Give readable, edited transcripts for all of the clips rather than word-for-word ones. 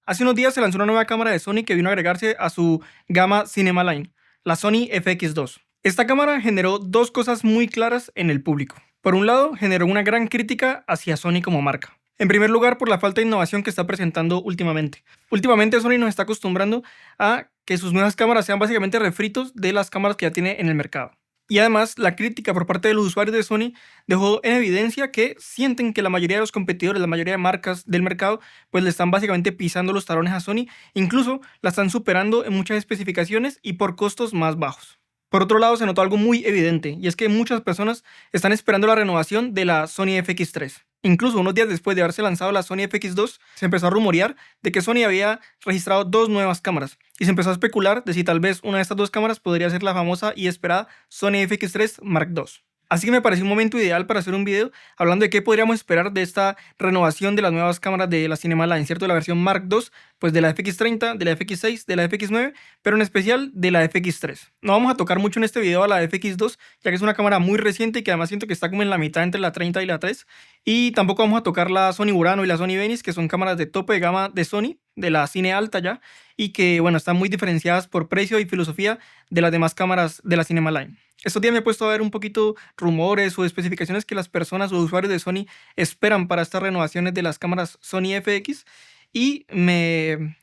Hace unos días se lanzó una nueva cámara de Sony que vino a agregarse a su gama Cinema Line, la Sony FX2. Esta cámara generó dos cosas muy claras en el público. Por un lado, generó una gran crítica hacia Sony como marca. En primer lugar, por la falta de innovación que está presentando últimamente. Últimamente Sony nos está acostumbrando a que sus nuevas cámaras sean básicamente refritos de las cámaras que ya tiene en el mercado. Y además, la crítica por parte de los usuarios de Sony dejó en evidencia que sienten que la mayoría de los competidores, la mayoría de marcas del mercado, pues le están básicamente pisando los talones a Sony, incluso la están superando en muchas especificaciones y por costos más bajos. Por otro lado, se notó algo muy evidente, y es que muchas personas están esperando la renovación de la Sony FX3. Incluso unos días después de haberse lanzado la Sony FX2, se empezó a rumorear de que Sony había registrado dos nuevas cámaras, y se empezó a especular de si tal vez una de estas dos cámaras podría ser la famosa y esperada Sony FX3 Mark II. Así que me pareció un momento ideal para hacer un video hablando de qué podríamos esperar de esta renovación de las nuevas cámaras de la Cinema Line, ¿cierto? De la versión Mark II, pues de la FX30, de la FX6, de la FX9, pero en especial de la FX3. No vamos a tocar mucho en este video a la FX2, ya que es una cámara muy reciente y que además siento que está como en la mitad entre la 30 y la 3. Y tampoco vamos a tocar la Sony Urano y la Sony Venice, que son cámaras de tope de gama de Sony, de la cine alta ya, y que, bueno, están muy diferenciadas por precio y filosofía de las demás cámaras de la Cinema Line. Estos días me he puesto a ver un poquito rumores o especificaciones que las personas o usuarios de Sony esperan para estas renovaciones de las cámaras Sony FX, y me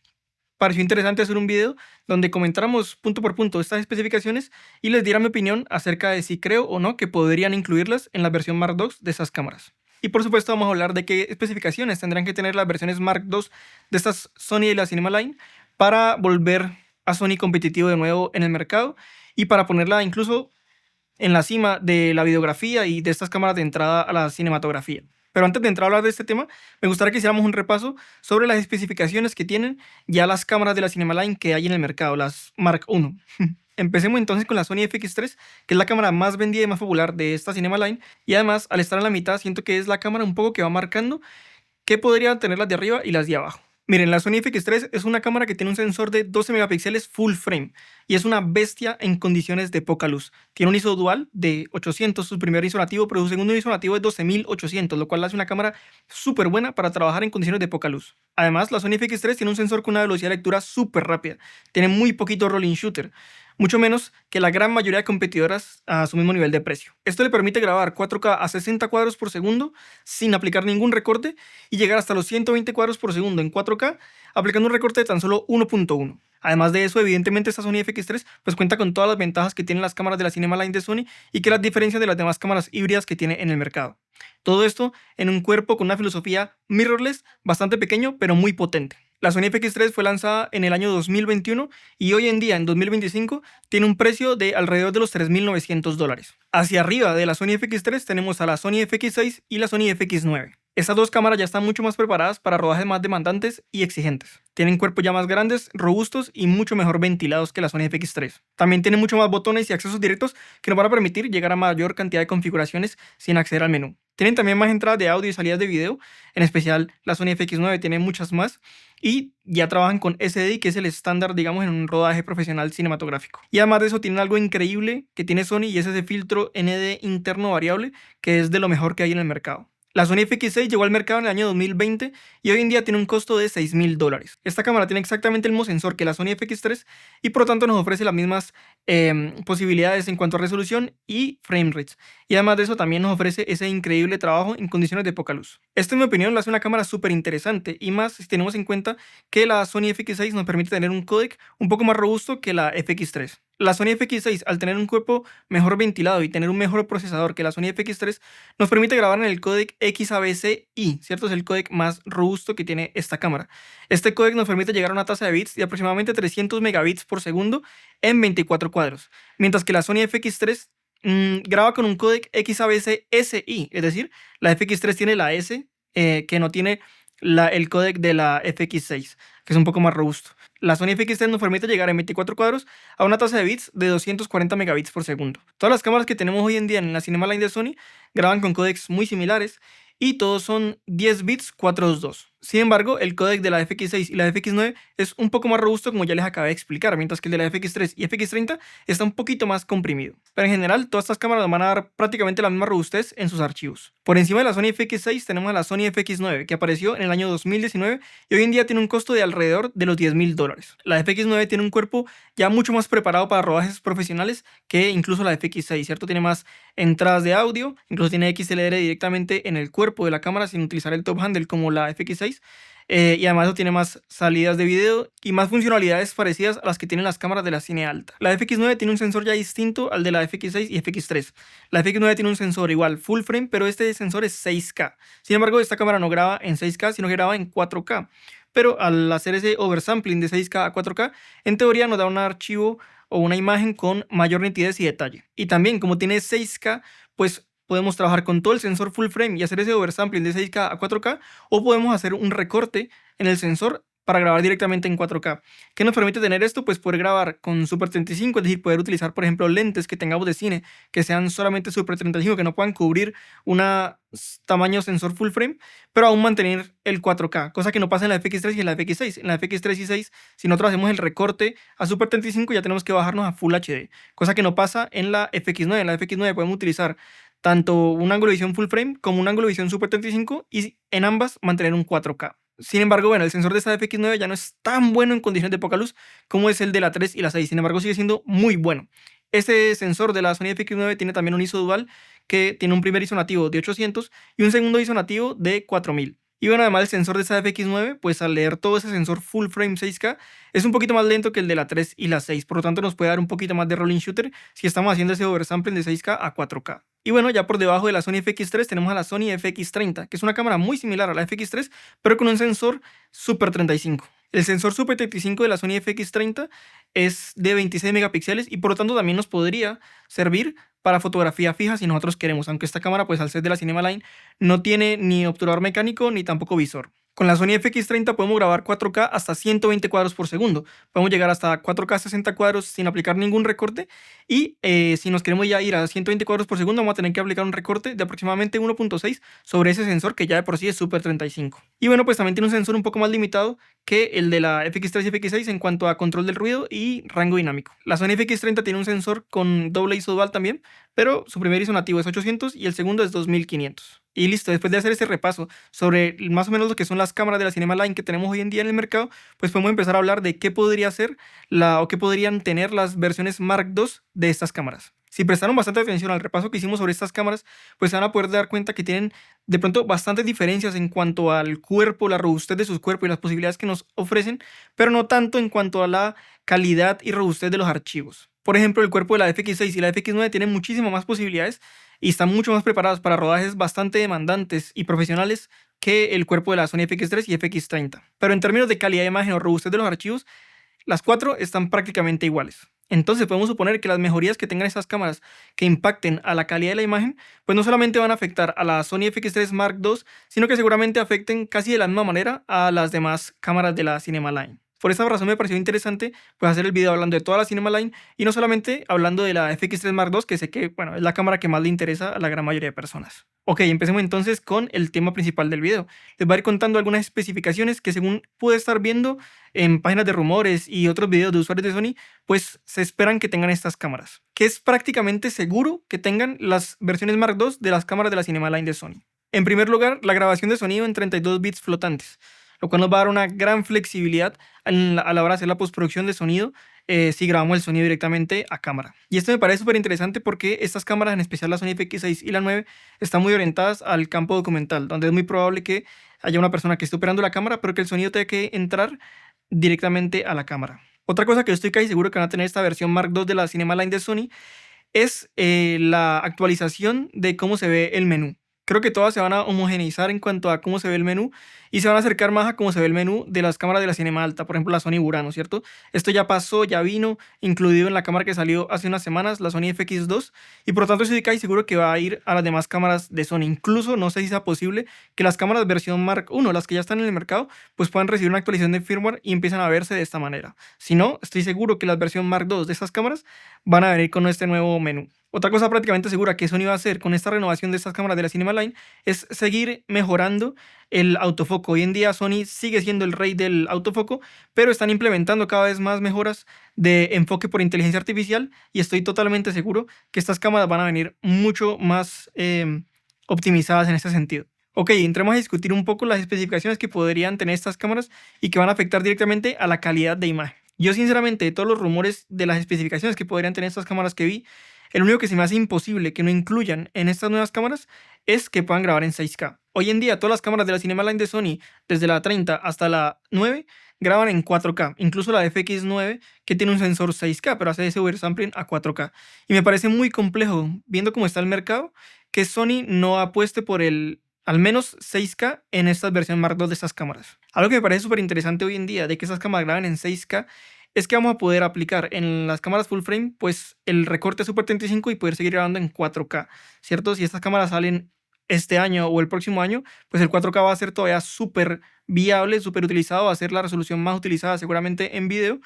pareció interesante hacer un video donde comentáramos punto por punto estas especificaciones y les diera mi opinión acerca de si creo o no que podrían incluirlas en la versión Mark II de esas cámaras. Y por supuesto vamos a hablar de qué especificaciones tendrán que tener las versiones Mark II de estas Sony y la Cinema Line para volver a Sony competitivo de nuevo en el mercado y para ponerla incluso en la cima de la videografía y de estas cámaras de entrada a la cinematografía. Pero antes de entrar a hablar de este tema, me gustaría que hiciéramos un repaso sobre las especificaciones que tienen ya las cámaras de la Cinema Line que hay en el mercado, las Mark I. Empecemos entonces con la Sony FX3, que es la cámara más vendida y más popular de esta Cinema Line, y además al estar en la mitad siento que es la cámara un poco que va marcando qué podrían tener las de arriba y las de abajo. Miren, la Sony FX3 es una cámara que tiene un sensor de 12 megapíxeles full frame y es una bestia en condiciones de poca luz. Tiene un ISO dual de 800, su primer ISO nativo, pero su segundo ISO nativo es 12800, lo cual hace una cámara súper buena para trabajar en condiciones de poca luz. Además, la Sony FX3 tiene un sensor con una velocidad de lectura súper rápida, tiene muy poquito rolling shooter, mucho menos que la gran mayoría de competidoras a su mismo nivel de precio. Esto le permite grabar 4K a 60 cuadros por segundo sin aplicar ningún recorte y llegar hasta los 120 cuadros por segundo en 4K aplicando un recorte de tan solo 1.1. Además de eso, evidentemente esta Sony FX3 pues cuenta con todas las ventajas que tienen las cámaras de la Cinema Line de Sony y que las diferencian de las demás cámaras híbridas que tiene en el mercado. Todo esto en un cuerpo con una filosofía mirrorless bastante pequeño pero muy potente. La Sony FX3 fue lanzada en el año 2021 y hoy en día, en 2025, tiene un precio de alrededor de los $3.900. Hacia arriba de la Sony FX3 tenemos a la Sony FX6 y la Sony FX9. Estas dos cámaras ya están mucho más preparadas para rodajes más demandantes y exigentes. Tienen cuerpos ya más grandes, robustos y mucho mejor ventilados que la Sony FX3. También tienen mucho más botones y accesos directos que nos van a permitir llegar a mayor cantidad de configuraciones sin acceder al menú. Tienen también más entradas de audio y salidas de video, en especial la Sony FX9 tiene muchas más, y ya trabajan con SDI, que es el estándar, digamos, en un rodaje profesional cinematográfico. Y además de eso tienen algo increíble que tiene Sony y es ese filtro ND interno variable, que es de lo mejor que hay en el mercado. La Sony FX6 llegó al mercado en el año 2020 y hoy en día tiene un costo de $6.000. Esta cámara tiene exactamente el mismo sensor que la Sony FX3 y por lo tanto nos ofrece las mismas posibilidades en cuanto a resolución y frame rates. Y además de eso también nos ofrece ese increíble trabajo en condiciones de poca luz. Esto en mi opinión lo hace una cámara súper interesante y más si tenemos en cuenta que la Sony FX6 nos permite tener un códec un poco más robusto que la FX3. La Sony FX6, al tener un cuerpo mejor ventilado y tener un mejor procesador que la Sony FX3, nos permite grabar en el códec XAVC-I, ¿cierto? Es el códec más robusto que tiene esta cámara. Este códec nos permite llegar a una tasa de bits de aproximadamente 300 megabits por segundo en 24 cuadros, mientras que la Sony FX3 graba con un códec XAVC-SI, es decir, la FX3 tiene la S que no tiene el códec de la FX6, que es un poco más robusto. La Sony FX3 nos permite llegar en 24 cuadros a una tasa de bits de 240 megabits por segundo. Todas las cámaras que tenemos hoy en día en la Cinema Line de Sony graban con códecs muy similares y todos son 10 bits 422. Sin embargo, el códec de la FX6 y la FX9 es un poco más robusto, como ya les acabé de explicar, mientras que el de la FX3 y FX30 está un poquito más comprimido. Pero en general, todas estas cámaras van a dar prácticamente la misma robustez en sus archivos. Por encima de la Sony FX6 tenemos a la Sony FX9, que apareció en el año 2019 y hoy en día tiene un costo de alrededor de los $10.000. La FX9 tiene un cuerpo ya mucho más preparado para rodajes profesionales que incluso la FX6, ¿cierto? Tiene más entradas de audio, incluso tiene XLR directamente en el cuerpo de la cámara sin utilizar el top handle como la FX6. Y además tiene más salidas de video y más funcionalidades parecidas a las que tienen las cámaras de la cine alta. La FX9 tiene un sensor ya distinto al de la FX6 y FX3. La FX9 tiene un sensor igual full frame, pero este sensor es 6K. Sin embargo, esta cámara no graba en 6K, sino que graba en 4K. Pero al hacer ese oversampling de 6K a 4K, en teoría nos da un archivo o una imagen con mayor nitidez y detalle. Y también, como tiene 6K, pues podemos trabajar con todo el sensor full frame y hacer ese oversampling de 6K a 4K, o podemos hacer un recorte en el sensor para grabar directamente en 4K. ¿Qué nos permite tener esto? Pues poder grabar con Super 35, es decir, poder utilizar, por ejemplo, lentes que tengamos de cine, que sean solamente Super 35, que no puedan cubrir un tamaño sensor full frame, pero aún mantener el 4K, cosa que no pasa en la FX3 y en la FX6. En la FX3 y 6, si nosotros hacemos el recorte a Super 35, ya tenemos que bajarnos a Full HD, cosa que no pasa en la FX9. En la FX9 podemos utilizar tanto un ángulo de visión full frame como un ángulo de visión Super 35 y en ambas mantener un 4K. Sin embargo, bueno, el sensor de esta FX9 ya no es tan bueno en condiciones de poca luz como es el de la 3 y la 6. Sin embargo, sigue siendo muy bueno. Este sensor de la Sony FX9 tiene también un ISO dual que tiene un primer ISO nativo de 800 y un segundo ISO nativo de 4000. Y bueno, además el sensor de esta FX9, pues al leer todo ese sensor full frame 6K, es un poquito más lento que el de la 3 y la 6. Por lo tanto, nos puede dar un poquito más de rolling shooter si estamos haciendo ese oversampling de 6K a 4K. Y bueno, ya por debajo de la Sony FX3 tenemos a la Sony FX30, que es una cámara muy similar a la FX3, pero con un sensor Super 35. El sensor Super 35 de la Sony FX30 es de 26 megapíxeles y por lo tanto también nos podría servir para fotografía fija si nosotros queremos, aunque esta cámara, pues al ser de la Cinema Line, no tiene ni obturador mecánico ni tampoco visor. Con la Sony FX30 podemos grabar 4K hasta 120 cuadros por segundo. Podemos llegar hasta 4K 60 cuadros sin aplicar ningún recorte. Y si nos queremos ya ir a 120 cuadros por segundo, vamos a tener que aplicar un recorte de aproximadamente 1.6 sobre ese sensor que ya de por sí es Super 35. Y bueno, pues también tiene un sensor un poco más limitado que el de la FX3 y FX6 en cuanto a control del ruido y rango dinámico. La Sony FX30 tiene un sensor con doble ISO dual también, pero su primer ISO nativo es 800 y el segundo es 2500. Y listo, después de hacer este repaso sobre más o menos lo que son las cámaras de la Cinema Line que tenemos hoy en día en el mercado, pues podemos empezar a hablar de qué podría ser o qué podrían tener las versiones Mark II de estas cámaras. Si prestaron bastante atención al repaso que hicimos sobre estas cámaras, pues se van a poder dar cuenta que tienen de pronto bastantes diferencias en cuanto al cuerpo, la robustez de sus cuerpos y las posibilidades que nos ofrecen, pero no tanto en cuanto a la calidad y robustez de los archivos. Por ejemplo, el cuerpo de la FX6 y la FX9 tienen muchísimas más posibilidades y están mucho más preparados para rodajes bastante demandantes y profesionales que el cuerpo de la Sony FX3 y FX30. Pero en términos de calidad de imagen o robustez de los archivos, las cuatro están prácticamente iguales. Entonces podemos suponer que las mejorías que tengan estas cámaras que impacten a la calidad de la imagen, pues no solamente van a afectar a la Sony FX3 Mark II, sino que seguramente afecten casi de la misma manera a las demás cámaras de la Cinema Line. Por esa razón me pareció interesante pues hacer el video hablando de toda la Cinema Line y no solamente hablando de la FX3 Mark II, que sé que bueno, es la cámara que más le interesa a la gran mayoría de personas. Ok, empecemos entonces con el tema principal del video. Les voy a ir contando algunas especificaciones que según pude estar viendo en páginas de rumores y otros videos de usuarios de Sony, pues se esperan que tengan estas cámaras. Que es prácticamente seguro que tengan las versiones Mark II de las cámaras de la Cinema Line de Sony. En primer lugar, la grabación de sonido en 32 bits flotantes, lo cual nos va a dar una gran flexibilidad a la hora de hacer la postproducción de sonido si grabamos el sonido directamente a cámara. Y esto me parece súper interesante porque estas cámaras, en especial la Sony FX6 y la 9, están muy orientadas al campo documental, donde es muy probable que haya una persona que esté operando la cámara, pero que el sonido tenga que entrar directamente a la cámara. Otra cosa que yo estoy casi seguro que van a tener esta versión Mark II de la Cinema Line de Sony es la actualización de cómo se ve el menú. Creo que todas se van a homogeneizar en cuanto a cómo se ve el menú y se van a acercar más a cómo se ve el menú de las cámaras de la Cinema Alta, por ejemplo la Sony Burano, ¿cierto? Esto ya pasó, ya vino incluido en la cámara que salió hace unas semanas, la Sony FX2, y por lo tanto estoy casi seguro que va a ir a las demás cámaras de Sony. Incluso no sé si sea posible que las cámaras versión Mark I, las que ya están en el mercado, pues puedan recibir una actualización de firmware y empiezan a verse de esta manera. Si no, estoy seguro que las versiones Mark II de estas cámaras van a venir con este nuevo menú. Otra cosa prácticamente segura que Sony va a hacer con esta renovación de estas cámaras de la Cinema Line es seguir mejorando el autofoco. Hoy en día Sony sigue siendo el rey del autofoco, pero están implementando cada vez más mejoras de enfoque por inteligencia artificial y estoy totalmente seguro que estas cámaras van a venir mucho más optimizadas en este sentido. Ok, entremos a discutir un poco las especificaciones que podrían tener estas cámaras y que van a afectar directamente a la calidad de imagen. Yo sinceramente, de todos los rumores de las especificaciones que podrían tener estas cámaras que vi, el único que se me hace imposible que no incluyan en estas nuevas cámaras es que puedan grabar en 6K. Hoy en día todas las cámaras de la Cinema Line de Sony, desde la 30 hasta la 9, graban en 4K. Incluso la FX9, que tiene un sensor 6K, pero hace ese oversampling a 4K. Y me parece muy complejo, viendo cómo está el mercado, que Sony no apueste por el al menos 6K en esta versión Mark II de estas cámaras. Algo que me parece súper interesante hoy en día de que estas cámaras graben en 6K es que vamos a poder aplicar en las cámaras full frame pues el recorte Super 35 y poder seguir grabando en 4K, ¿cierto? Si estas cámaras salen este año o el próximo año, pues el 4K va a ser todavía súper viable, súper utilizado, va a ser la resolución más utilizada seguramente en video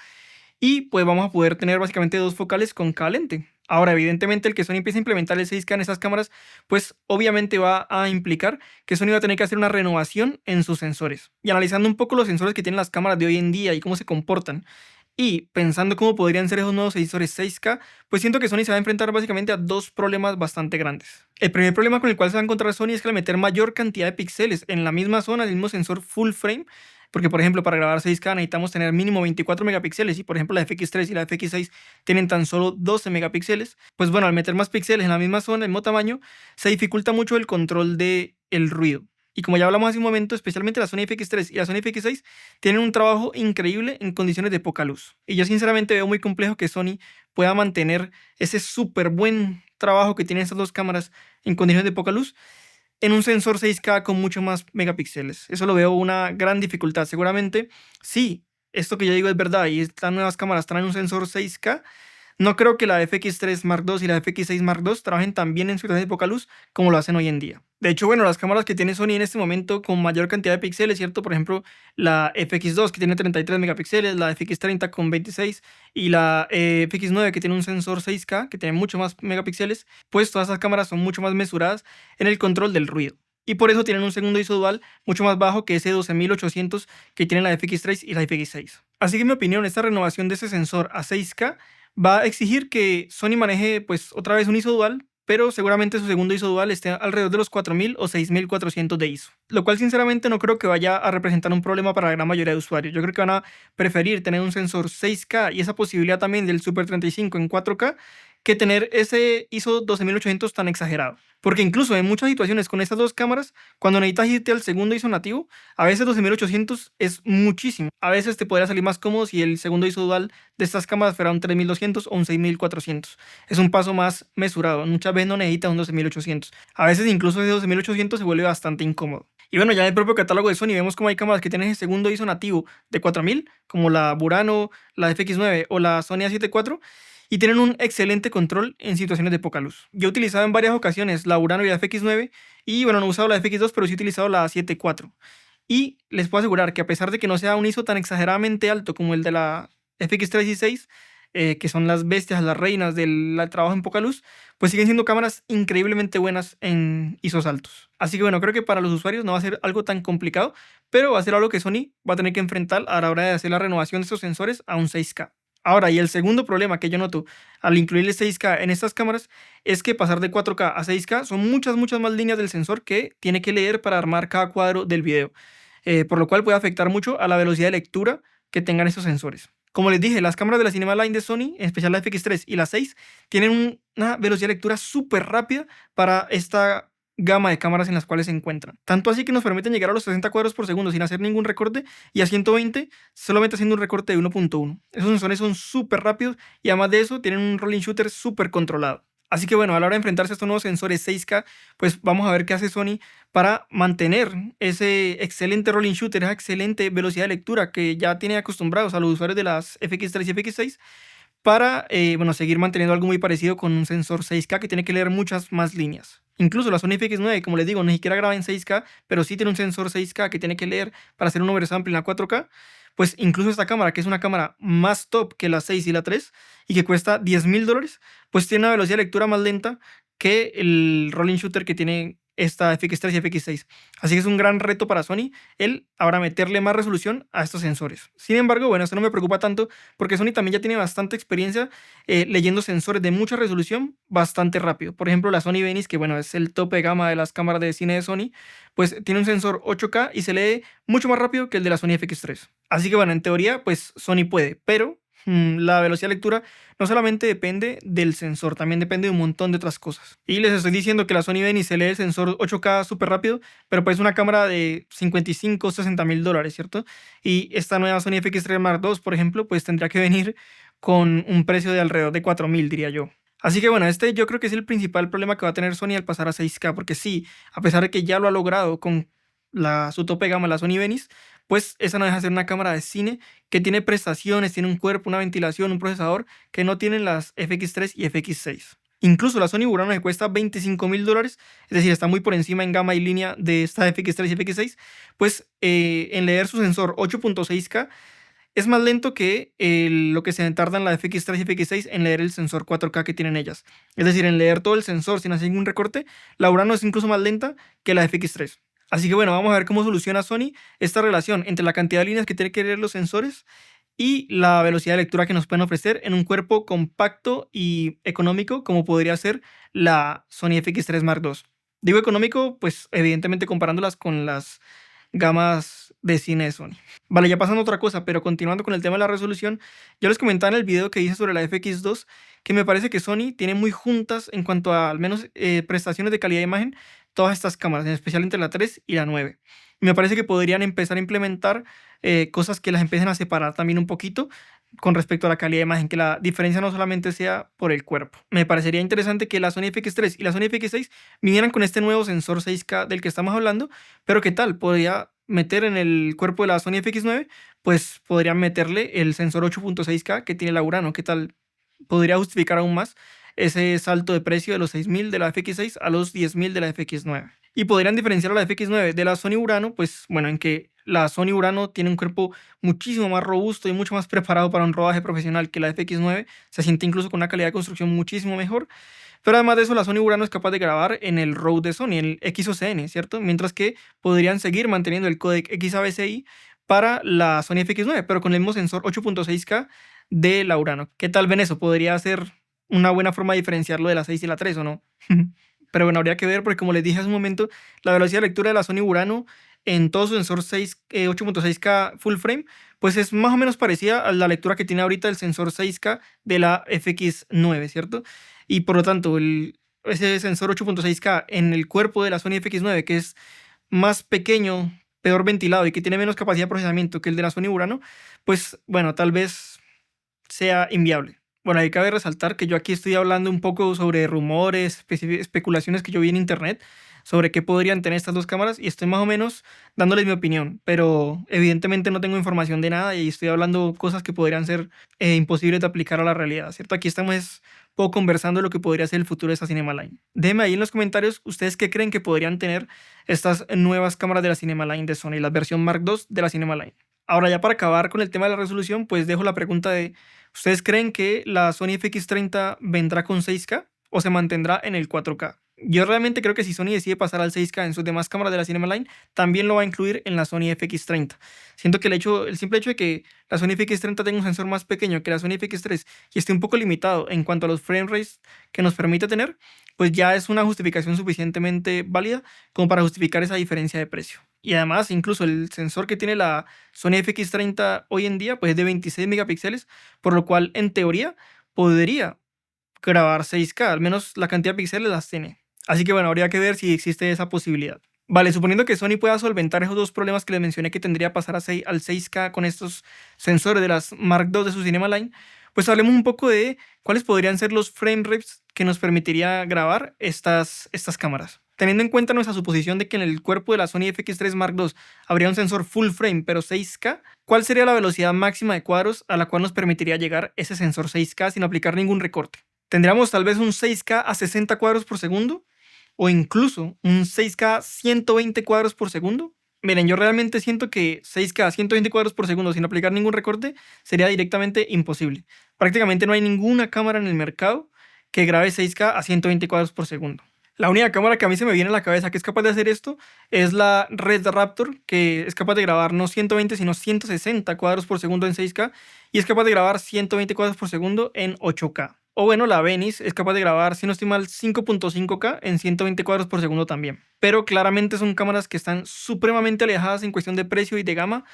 y pues vamos a poder tener básicamente dos focales con cada lente. Ahora, evidentemente, el que Sony empiece a implementar el 6K en esas cámaras, pues obviamente va a implicar que Sony va a tener que hacer una renovación en sus sensores. Y analizando un poco los sensores que tienen las cámaras de hoy en día y cómo se comportan, y pensando cómo podrían ser esos nuevos sensores 6K, pues siento que Sony se va a enfrentar básicamente a dos problemas bastante grandes. El primer problema con el cual se va a encontrar Sony es que al meter mayor cantidad de píxeles en la misma zona del mismo sensor full frame, porque por ejemplo para grabar 6K necesitamos tener mínimo 24 megapíxeles y por ejemplo la FX3 y la FX6 tienen tan solo 12 megapíxeles, pues bueno, al meter más píxeles en la misma zona, el mismo tamaño, se dificulta mucho el control del ruido. Y como ya hablamos hace un momento, especialmente la Sony FX3 y la Sony FX6 tienen un trabajo increíble en condiciones de poca luz. Y yo sinceramente veo muy complejo que Sony pueda mantener ese súper buen trabajo que tienen estas dos cámaras en condiciones de poca luz en un sensor 6K con mucho más megapíxeles. Eso lo veo una gran dificultad. Seguramente, sí, esto que yo digo es verdad y estas nuevas cámaras traen un sensor 6K. No creo que la FX3 Mark II y la FX6 Mark II trabajen tan bien en situaciones de poca luz como lo hacen hoy en día. De hecho, bueno, las cámaras que tiene Sony en este momento con mayor cantidad de píxeles, ¿cierto? Por ejemplo, la FX2 que tiene 33 megapíxeles, la FX30 con 26 y la FX9 que tiene un sensor 6K que tiene mucho más megapíxeles, pues todas esas cámaras son mucho más mesuradas en el control del ruido. Y por eso tienen un segundo ISO dual mucho más bajo que ese 12800 que tienen la FX3 y la FX6. Así que en mi opinión, esta renovación de ese sensor a 6K va a exigir que Sony maneje pues otra vez un ISO dual, pero seguramente su segundo ISO dual esté alrededor de los 4000 o 6400 de ISO, lo cual sinceramente no creo que vaya a representar un problema para la gran mayoría de usuarios. Yo creo que van a preferir tener un sensor 6K y esa posibilidad también del Super 35 en 4K que tener ese ISO 12800 tan exagerado. Porque incluso en muchas situaciones con estas dos cámaras, cuando necesitas irte al segundo ISO nativo, a veces 12800 es muchísimo. A veces te podría salir más cómodo si el segundo ISO dual de estas cámaras fuera un 3200 o un 6400. Es un paso más mesurado. Muchas veces no necesitas un 12800. A veces incluso ese 12800 se vuelve bastante incómodo. Y bueno, ya en el propio catálogo de Sony vemos como hay cámaras que tienen el segundo ISO nativo de 4000, como la Burano, la FX9 o la Sony A7 IV, y tienen un excelente control en situaciones de poca luz. Yo he utilizado en varias ocasiones la Urano y la FX9 y bueno, no he usado la FX2, pero sí he utilizado la A7 IV. Y les puedo asegurar que a pesar de que no sea un ISO tan exageradamente alto como el de la FX3 y 6, que son las bestias, las reinas del trabajo en poca luz, pues siguen siendo cámaras increíblemente buenas en ISOs altos. Así que bueno, creo que para los usuarios no va a ser algo tan complicado, pero va a ser algo que Sony va a tener que enfrentar a la hora de hacer la renovación de estos sensores a un 6K. Ahora, y el segundo problema que yo noto al incluir el 6K en estas cámaras es que pasar de 4K a 6K son muchas más líneas del sensor que tiene que leer para armar cada cuadro del video, por lo cual puede afectar mucho a la velocidad de lectura que tengan estos sensores. Como les dije, las cámaras de la Cinema Line de Sony, en especial la FX3 y la 6, tienen una velocidad de lectura súper rápida para esta gama de cámaras en las cuales se encuentran. Tanto así que nos permiten llegar a los 60 cuadros por segundo sin hacer ningún recorte y a 120 solamente haciendo un recorte de 1.1. Esos sensores son súper rápidos y además de eso tienen un rolling shooter súper controlado. Así que bueno, a la hora de enfrentarse a estos nuevos sensores 6K, pues vamos a ver qué hace Sony para mantener ese excelente rolling shooter, esa excelente velocidad de lectura que ya tiene acostumbrados a los usuarios de las FX3 y FX6 para bueno, seguir manteniendo algo muy parecido con un sensor 6K que tiene que leer muchas más líneas. Incluso la Sony FX9, como les digo, ni siquiera graba en 6K, pero sí tiene un sensor 6K que tiene que leer para hacer un oversample en la 4K. pues incluso esta cámara, que es una cámara más top que la 6 y la 3 y que cuesta $10.000, pues tiene una velocidad de lectura más lenta que el rolling shooter que tiene esta FX3 y FX6. Así que es un gran reto para Sony el ahora meterle más resolución a estos sensores. Sin embargo, bueno, esto no me preocupa tanto porque Sony también ya tiene bastante experiencia leyendo sensores de mucha resolución bastante rápido. Por ejemplo, la Sony Venice, que bueno, es el tope de gama de las cámaras de cine de Sony, pues tiene un sensor 8K y se lee mucho más rápido que el de la Sony FX3. Así que bueno, en teoría, pues Sony puede, pero la velocidad de lectura no solamente depende del sensor, también depende de un montón de otras cosas. Y les estoy diciendo que la Sony Venice se lee el sensor 8K súper rápido, pero pues es una cámara de 55 o 60 mil dólares, ¿cierto? Y esta nueva Sony FX3 Mark II, por ejemplo, pues tendría que venir con un precio de alrededor de 4.000, diría yo. Así que bueno, este yo creo que es el principal problema que va a tener Sony al pasar a 6K, porque sí, a pesar de que ya lo ha logrado con su tope de gama, la Sony Venice, pues esa no deja de ser una cámara de cine que tiene prestaciones, tiene un cuerpo, una ventilación, un procesador que no tienen las FX3 y FX6. Incluso la Sony Burano, que cuesta $25.000, es decir, está muy por encima en gama y línea de esta FX3 y FX6, pues en leer su sensor 8.6K es más lento que lo que se tarda en la FX3 y FX6 en leer el sensor 4K que tienen ellas. Es decir, en leer todo el sensor sin hacer ningún recorte, la Urano es incluso más lenta que la FX3. Así que bueno, vamos a ver cómo soluciona Sony esta relación entre la cantidad de líneas que tienen que leer los sensores y la velocidad de lectura que nos pueden ofrecer en un cuerpo compacto y económico como podría ser la Sony FX3 Mark II. Digo económico, pues evidentemente comparándolas con las gamas de cine de Sony. Vale, ya pasando a otra cosa, pero continuando con el tema de la resolución, yo les comentaba en el video que hice sobre la FX2 que me parece que Sony tiene muy juntas en cuanto a al menos prestaciones de calidad de imagen todas estas cámaras, en especial entre la 3 y la 9. Me parece que podrían empezar a implementar cosas que las empiecen a separar también un poquito con respecto a la calidad de imagen, que la diferencia no solamente sea por el cuerpo. Me parecería interesante que la Sony FX3 y la Sony FX6 vinieran con este nuevo sensor 6K del que estamos hablando, pero ¿qué tal? Podría meter en el cuerpo de la Sony FX9, pues podrían meterle el sensor 8.6K que tiene la Urano. ¿Qué tal? Podría justificar aún más ese salto de precio de los 6.000 de la FX6 a los 10.000 de la FX9. Y podrían diferenciar a la FX9 de la Sony Urano, pues bueno, en que la Sony Urano tiene un cuerpo muchísimo más robusto y mucho más preparado para un rodaje profesional que la FX9. Se siente incluso con una calidad de construcción muchísimo mejor. Pero además de eso, la Sony Urano es capaz de grabar en el RAW de Sony, en el XOCN, ¿cierto? Mientras que podrían seguir manteniendo el códec XAVCI para la Sony FX9, pero con el mismo sensor 8.6K de la Urano. ¿Qué tal ven eso? ¿Podría ser una buena forma de diferenciarlo de la 6 y la 3 o no? Pero bueno, habría que ver porque como les dije hace un momento, la velocidad de lectura de la Sony Urano en todo su sensor 8.6K full frame, pues es más o menos parecida a la lectura que tiene ahorita el sensor 6K de la FX9, ¿cierto? Y por lo tanto, ese sensor 8.6K en el cuerpo de la Sony FX9, que es más pequeño, peor ventilado y que tiene menos capacidad de procesamiento que el de la Sony Urano, pues bueno, tal vez sea inviable. Bueno, ahí cabe resaltar que yo aquí estoy hablando un poco sobre rumores, especulaciones que yo vi en internet sobre qué podrían tener estas dos cámaras y estoy más o menos dándoles mi opinión, pero evidentemente no tengo información de nada y estoy hablando cosas que podrían ser imposibles de aplicar a la realidad, ¿cierto? Aquí estamos poco conversando de lo que podría ser el futuro de esta Cinema Line. Déjenme ahí en los comentarios ustedes qué creen que podrían tener estas nuevas cámaras de la Cinema Line de Sony, la versión Mark II de la Cinema Line. Ahora ya para acabar con el tema de la resolución, pues dejo la pregunta de ¿ustedes creen que la Sony FX30 vendrá con 6K o se mantendrá en el 4K? Yo realmente creo que si Sony decide pasar al 6K en sus demás cámaras de la Cinema Line, también lo va a incluir en la Sony FX30. Siento que el simple hecho de que la Sony FX30 tenga un sensor más pequeño que la Sony FX3 y esté un poco limitado en cuanto a los frame rates que nos permite tener, pues ya es una justificación suficientemente válida como para justificar esa diferencia de precio. Y además, incluso el sensor que tiene la Sony FX30 hoy en día, pues es de 26 megapíxeles, por lo cual, en teoría, podría grabar 6K, al menos la cantidad de píxeles las tiene. Así que bueno, habría que ver si existe esa posibilidad. Vale, suponiendo que Sony pueda solventar esos dos problemas que les mencioné que tendría pasar al 6K con estos sensores de las Mark II de su Cinema Line, pues hablemos un poco de cuáles podrían ser los frame rates que nos permitiría grabar estas cámaras. Teniendo en cuenta nuestra suposición de que en el cuerpo de la Sony FX3 Mark II habría un sensor full frame pero 6K, ¿cuál sería la velocidad máxima de cuadros a la cual nos permitiría llegar ese sensor 6K sin aplicar ningún recorte? ¿Tendríamos tal vez un 6K a 60 cuadros por segundo? ¿O incluso un 6K 120 cuadros por segundo? Miren, yo realmente siento que 6K a 120 cuadros por segundo sin aplicar ningún recorte sería directamente imposible. Prácticamente no hay ninguna cámara en el mercado que grabe 6K a 120 cuadros por segundo. La única cámara que a mí se me viene a la cabeza que es capaz de hacer esto es la Red Raptor, que es capaz de grabar no 120 sino 160 cuadros por segundo en 6K y es capaz de grabar 120 cuadros por segundo en 8K. O bueno, la Venice es capaz de grabar, si no estoy mal, 5.5K en 120 cuadros por segundo también. Pero claramente son cámaras que están supremamente alejadas en cuestión de precio y de gama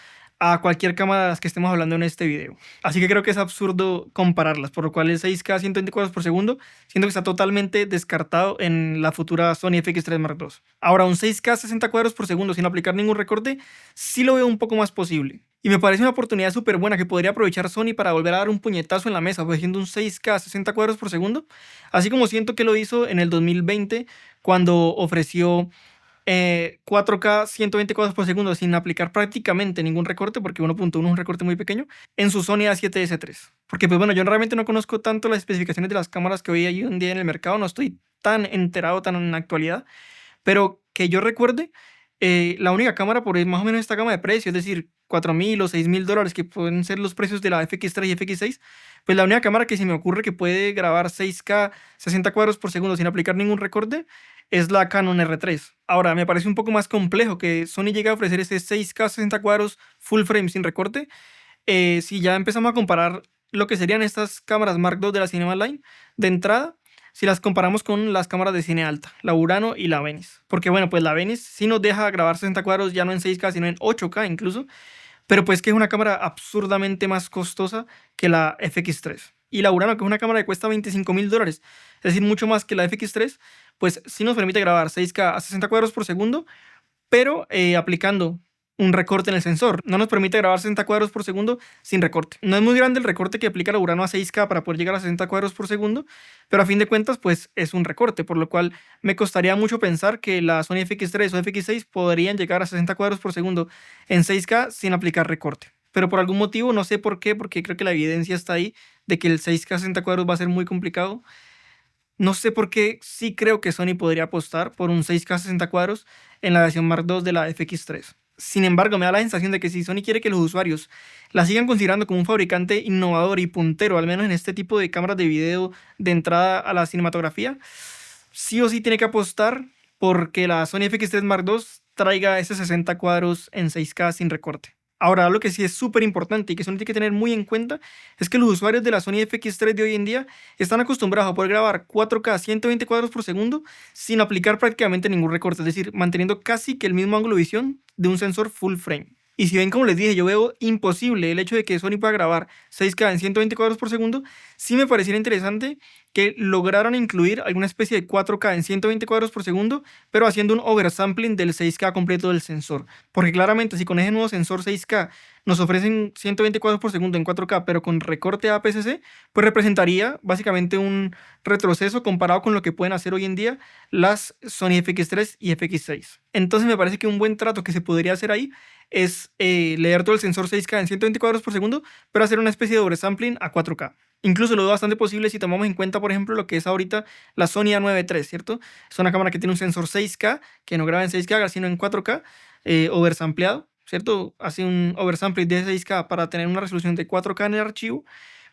a cualquier cámara de las que estemos hablando en este video. Así que creo que es absurdo compararlas, por lo cual el 6K a 120 cuadros por segundo siento que está totalmente descartado en la futura Sony FX3 Mark II. Ahora, un 6K a 60 cuadros por segundo sin aplicar ningún recorte sí lo veo un poco más posible. Y me parece una oportunidad súper buena que podría aprovechar Sony para volver a dar un puñetazo en la mesa, ofreciendo un 6K a 60 cuadros por segundo, así como siento que lo hizo en el 2020 cuando ofreció 4K 120 cuadros por segundo sin aplicar prácticamente ningún recorte, porque 1.1 es un recorte muy pequeño, en su Sony A7S3. Porque pues bueno, yo realmente no conozco tanto las especificaciones de las cámaras que hoy hay un día en el mercado, no estoy tan enterado, tan en la actualidad, pero que yo recuerde, la única cámara por más o menos esta gama de precios, es decir, 4.000 o 6.000 dólares, que pueden ser los precios de la FX3 y FX6, pues la única cámara que se me ocurre que puede grabar 6K 60 cuadros por segundo sin aplicar ningún recorte es la Canon R3. Ahora, me parece un poco más complejo que Sony llegue a ofrecer ese 6K 60 cuadros full frame sin recorte. Si ya empezamos a comparar lo que serían estas cámaras Mark II de la Cinema Line, de entrada, si las comparamos con las cámaras de cine alta, la Urano y la Venice. Porque bueno, pues la Venice sí nos deja grabar 60 cuadros ya no en 6K, sino en 8K incluso, pero pues que es una cámara absurdamente más costosa que la FX3. Y la Urano, que es una cámara que cuesta 25.000 dólares, es decir, mucho más que la FX3, pues sí nos permite grabar 6K a 60 cuadros por segundo, pero aplicando un recorte en el sensor. No nos permite grabar 60 cuadros por segundo sin recorte. No es muy grande el recorte que aplica la Urano a 6K para poder llegar a 60 cuadros por segundo, pero a fin de cuentas pues es un recorte, por lo cual me costaría mucho pensar que la Sony FX3 o FX6 podrían llegar a 60 cuadros por segundo en 6K sin aplicar recorte. Pero por algún motivo, no sé por qué, porque creo que la evidencia está ahí de que el 6K a 60 cuadros va a ser muy complicado. No sé por qué sí creo que Sony podría apostar por un 6K 60 cuadros en la versión Mark II de la FX3. Sin embargo, me da la sensación de que si Sony quiere que los usuarios la sigan considerando como un fabricante innovador y puntero, al menos en este tipo de cámaras de video de entrada a la cinematografía, sí o sí tiene que apostar porque la Sony FX3 Mark II traiga ese 60 cuadros en 6K sin recorte. Ahora, lo que sí es súper importante y que Sony tiene que tener muy en cuenta es que los usuarios de la Sony FX3 de hoy en día están acostumbrados a poder grabar 4K 120 cuadros por segundo sin aplicar prácticamente ningún recorte, es decir, manteniendo casi que el mismo ángulo de visión de un sensor full frame. Y si ven, como les dije, yo veo imposible el hecho de que Sony pueda grabar 6K en 120 cuadros por segundo, sí me pareciera interesante que lograran incluir alguna especie de 4K en 120 cuadros por segundo, pero haciendo un oversampling del 6K completo del sensor. Porque claramente si con ese nuevo sensor 6K nos ofrecen 120 cuadros por segundo en 4K, pero con recorte APS-C, pues representaría básicamente un retroceso comparado con lo que pueden hacer hoy en día las Sony FX3 y FX6. Entonces me parece que un buen trato que se podría hacer ahí es leer todo el sensor 6K en 120 cuadros por segundo, pero hacer una especie de oversampling a 4K. Incluso lo veo bastante posible si tomamos en cuenta, por ejemplo, lo que es ahorita la Sony A9 III, ¿cierto? Es una cámara que tiene un sensor 6K, que no graba en 6K, sino en 4K, oversampleado, ¿cierto? Hace un oversampling de 6K para tener una resolución de 4K en el archivo,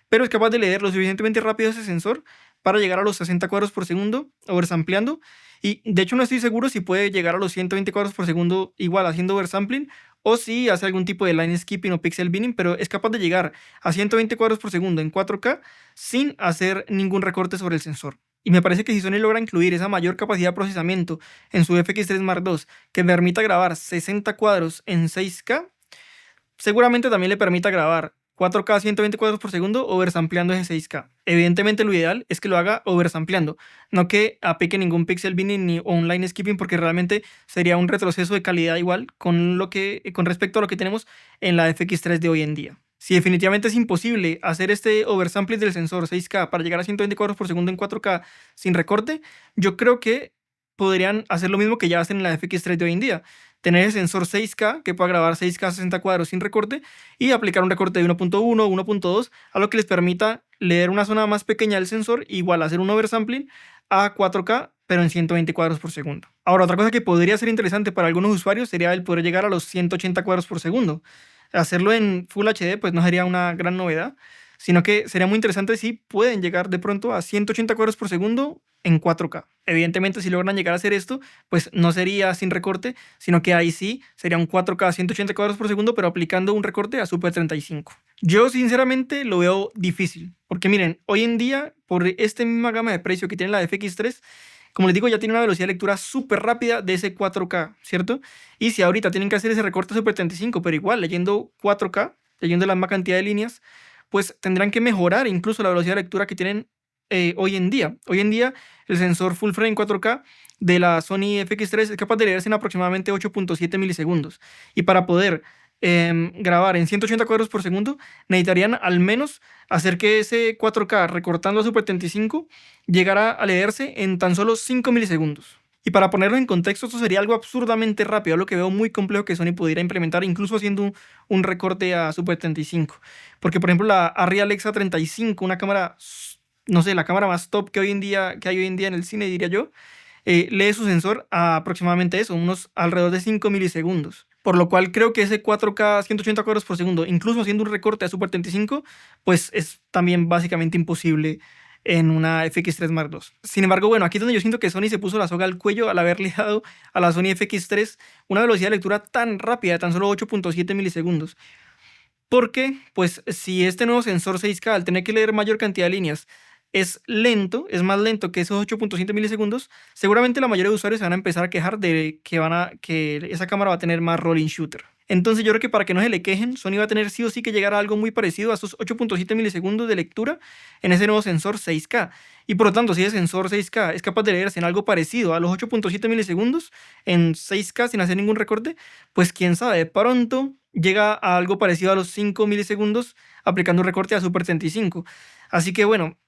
pero es capaz de leer lo suficientemente rápido ese sensor para llegar a los 60 cuadros por segundo, oversampleando. Y de hecho no estoy seguro si puede llegar a los 120 cuadros por segundo igual haciendo oversampling o si hace algún tipo de line skipping o pixel binning, pero es capaz de llegar a 120 cuadros por segundo en 4K sin hacer ningún recorte sobre el sensor. Y me parece que si Sony logra incluir esa mayor capacidad de procesamiento en su FX3 Mark II que permita grabar 60 cuadros en 6K, seguramente también le permita grabar 4K 120 cuadros por segundo oversampleando ese 6K. Evidentemente lo ideal es que lo haga oversampleando, no que aplique ningún pixel binning ni o un line skipping, porque realmente sería un retroceso de calidad igual con respecto a lo que tenemos en la FX3 de hoy en día. Si definitivamente es imposible hacer este oversampling del sensor 6K para llegar a 120 cuadros por segundo en 4K sin recorte, yo creo que podrían hacer lo mismo que ya hacen en la FX3 de hoy en día. Tener el sensor 6K que pueda grabar 6K 60 cuadros sin recorte y aplicar un recorte de 1.1 o 1.2 a lo que les permita leer una zona más pequeña del sensor, igual hacer un oversampling a 4K pero en 120 cuadros por segundo. Ahora, otra cosa que podría ser interesante para algunos usuarios sería el poder llegar a los 180 cuadros por segundo. Hacerlo en Full HD pues no sería una gran novedad, sino que sería muy interesante si pueden llegar de pronto a 180 cuadros por segundo en 4K. Evidentemente, si logran llegar a hacer esto, pues no sería sin recorte, sino que ahí sí sería un 4K a 180 cuadros por segundo, pero aplicando un recorte a Super 35. Yo sinceramente lo veo difícil, porque miren, hoy en día, por esta misma gama de precio que tiene la FX3, como les digo, ya tiene una velocidad de lectura súper rápida de ese 4K, ¿cierto? Y si ahorita tienen que hacer ese recorte Super 35, pero igual leyendo 4K, leyendo la misma cantidad de líneas, pues tendrán que mejorar incluso la velocidad de lectura que tienen hoy en día. Hoy en día, el sensor Full Frame 4K de la Sony FX3 es capaz de leerse en aproximadamente 8.7 milisegundos. Y para poder grabar en 180 cuadros por segundo, necesitarían al menos hacer que ese 4K recortando a Super 35 llegara a leerse en tan solo 5 milisegundos. Y para ponerlo en contexto, esto sería algo absurdamente rápido, lo que veo muy complejo que Sony pudiera implementar, incluso haciendo un recorte a Super 35. Porque, por ejemplo, la Arri Alexa 35, una cámara, no sé, la cámara más top que hay hoy en día en el cine, diría yo, lee su sensor a aproximadamente eso, unos alrededor de 5 milisegundos. Por lo cual creo que ese 4K 180 cuadros por segundo, incluso haciendo un recorte a Super 35, pues es también básicamente imposible en una FX3 Mark II. Sin embargo, bueno, aquí es donde yo siento que Sony se puso la soga al cuello al haberle dado a la Sony FX3 una velocidad de lectura tan rápida, de tan solo 8.7 milisegundos. Porque, pues, si este nuevo sensor 6K, al tener que leer mayor cantidad de líneas, es lento, es más lento que esos 8.7 milisegundos, seguramente la mayoría de usuarios se van a empezar a quejar de que esa cámara va a tener más rolling shooter. Entonces yo creo que para que no se le quejen, Sony va a tener sí o sí que llegar a algo muy parecido a esos 8.7 milisegundos de lectura en ese nuevo sensor 6K. Y por lo tanto, si ese sensor 6K es capaz de leerse en algo parecido a los 8.7 milisegundos en 6K sin hacer ningún recorte, pues quién sabe, pronto llega a algo parecido a los 5 milisegundos aplicando un recorte a Super 35. Así que bueno,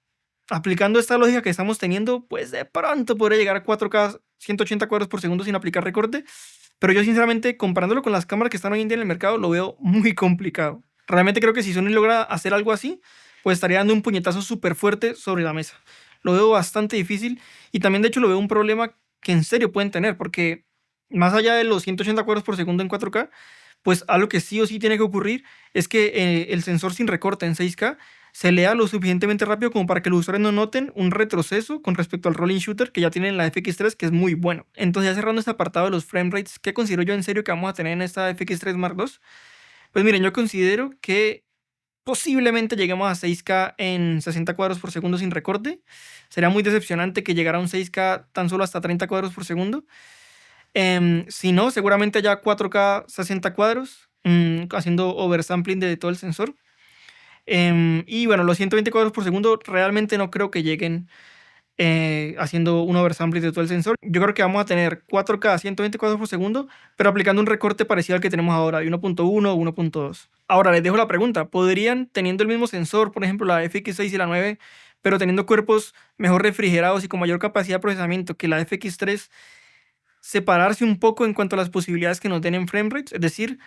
aplicando esta lógica que estamos teniendo, pues de pronto podría llegar a 4K 180 cuadros por segundo sin aplicar recorte, pero yo sinceramente, comparándolo con las cámaras que están hoy en día en el mercado, lo veo muy complicado. Realmente creo que si Sony logra hacer algo así, pues estaría dando un puñetazo súper fuerte sobre la mesa. Lo veo bastante difícil y también de hecho lo veo un problema que en serio pueden tener, porque más allá de los 180 cuadros por segundo en 4K, pues algo que sí o sí tiene que ocurrir es que el sensor sin recorte en 6K se lea lo suficientemente rápido como para que los usuarios no noten un retroceso con respecto al rolling shooter que ya tienen en la FX3, que es muy bueno. Entonces, ya cerrando este apartado de los frame rates, ¿qué considero yo en serio que vamos a tener en esta FX3 Mark II? Pues miren, yo considero que posiblemente lleguemos a 6K en 60 cuadros por segundo sin recorte. Sería muy decepcionante que llegara a un 6K tan solo hasta 30 cuadros por segundo. Si no, seguramente ya 4K 60 cuadros, haciendo oversampling de todo el sensor. Y bueno, los 120 cuadros por segundo realmente no creo que lleguen haciendo un oversampling de todo el sensor. Yo creo que vamos a tener 4K 120 cuadros por segundo, pero aplicando un recorte parecido al que tenemos ahora, de 1.1 o 1.2. Ahora les dejo la pregunta, ¿podrían, teniendo el mismo sensor, por ejemplo la FX6 y la 9, pero teniendo cuerpos mejor refrigerados y con mayor capacidad de procesamiento que la FX3, separarse un poco en cuanto a las posibilidades que nos den en frame rates? Es decir,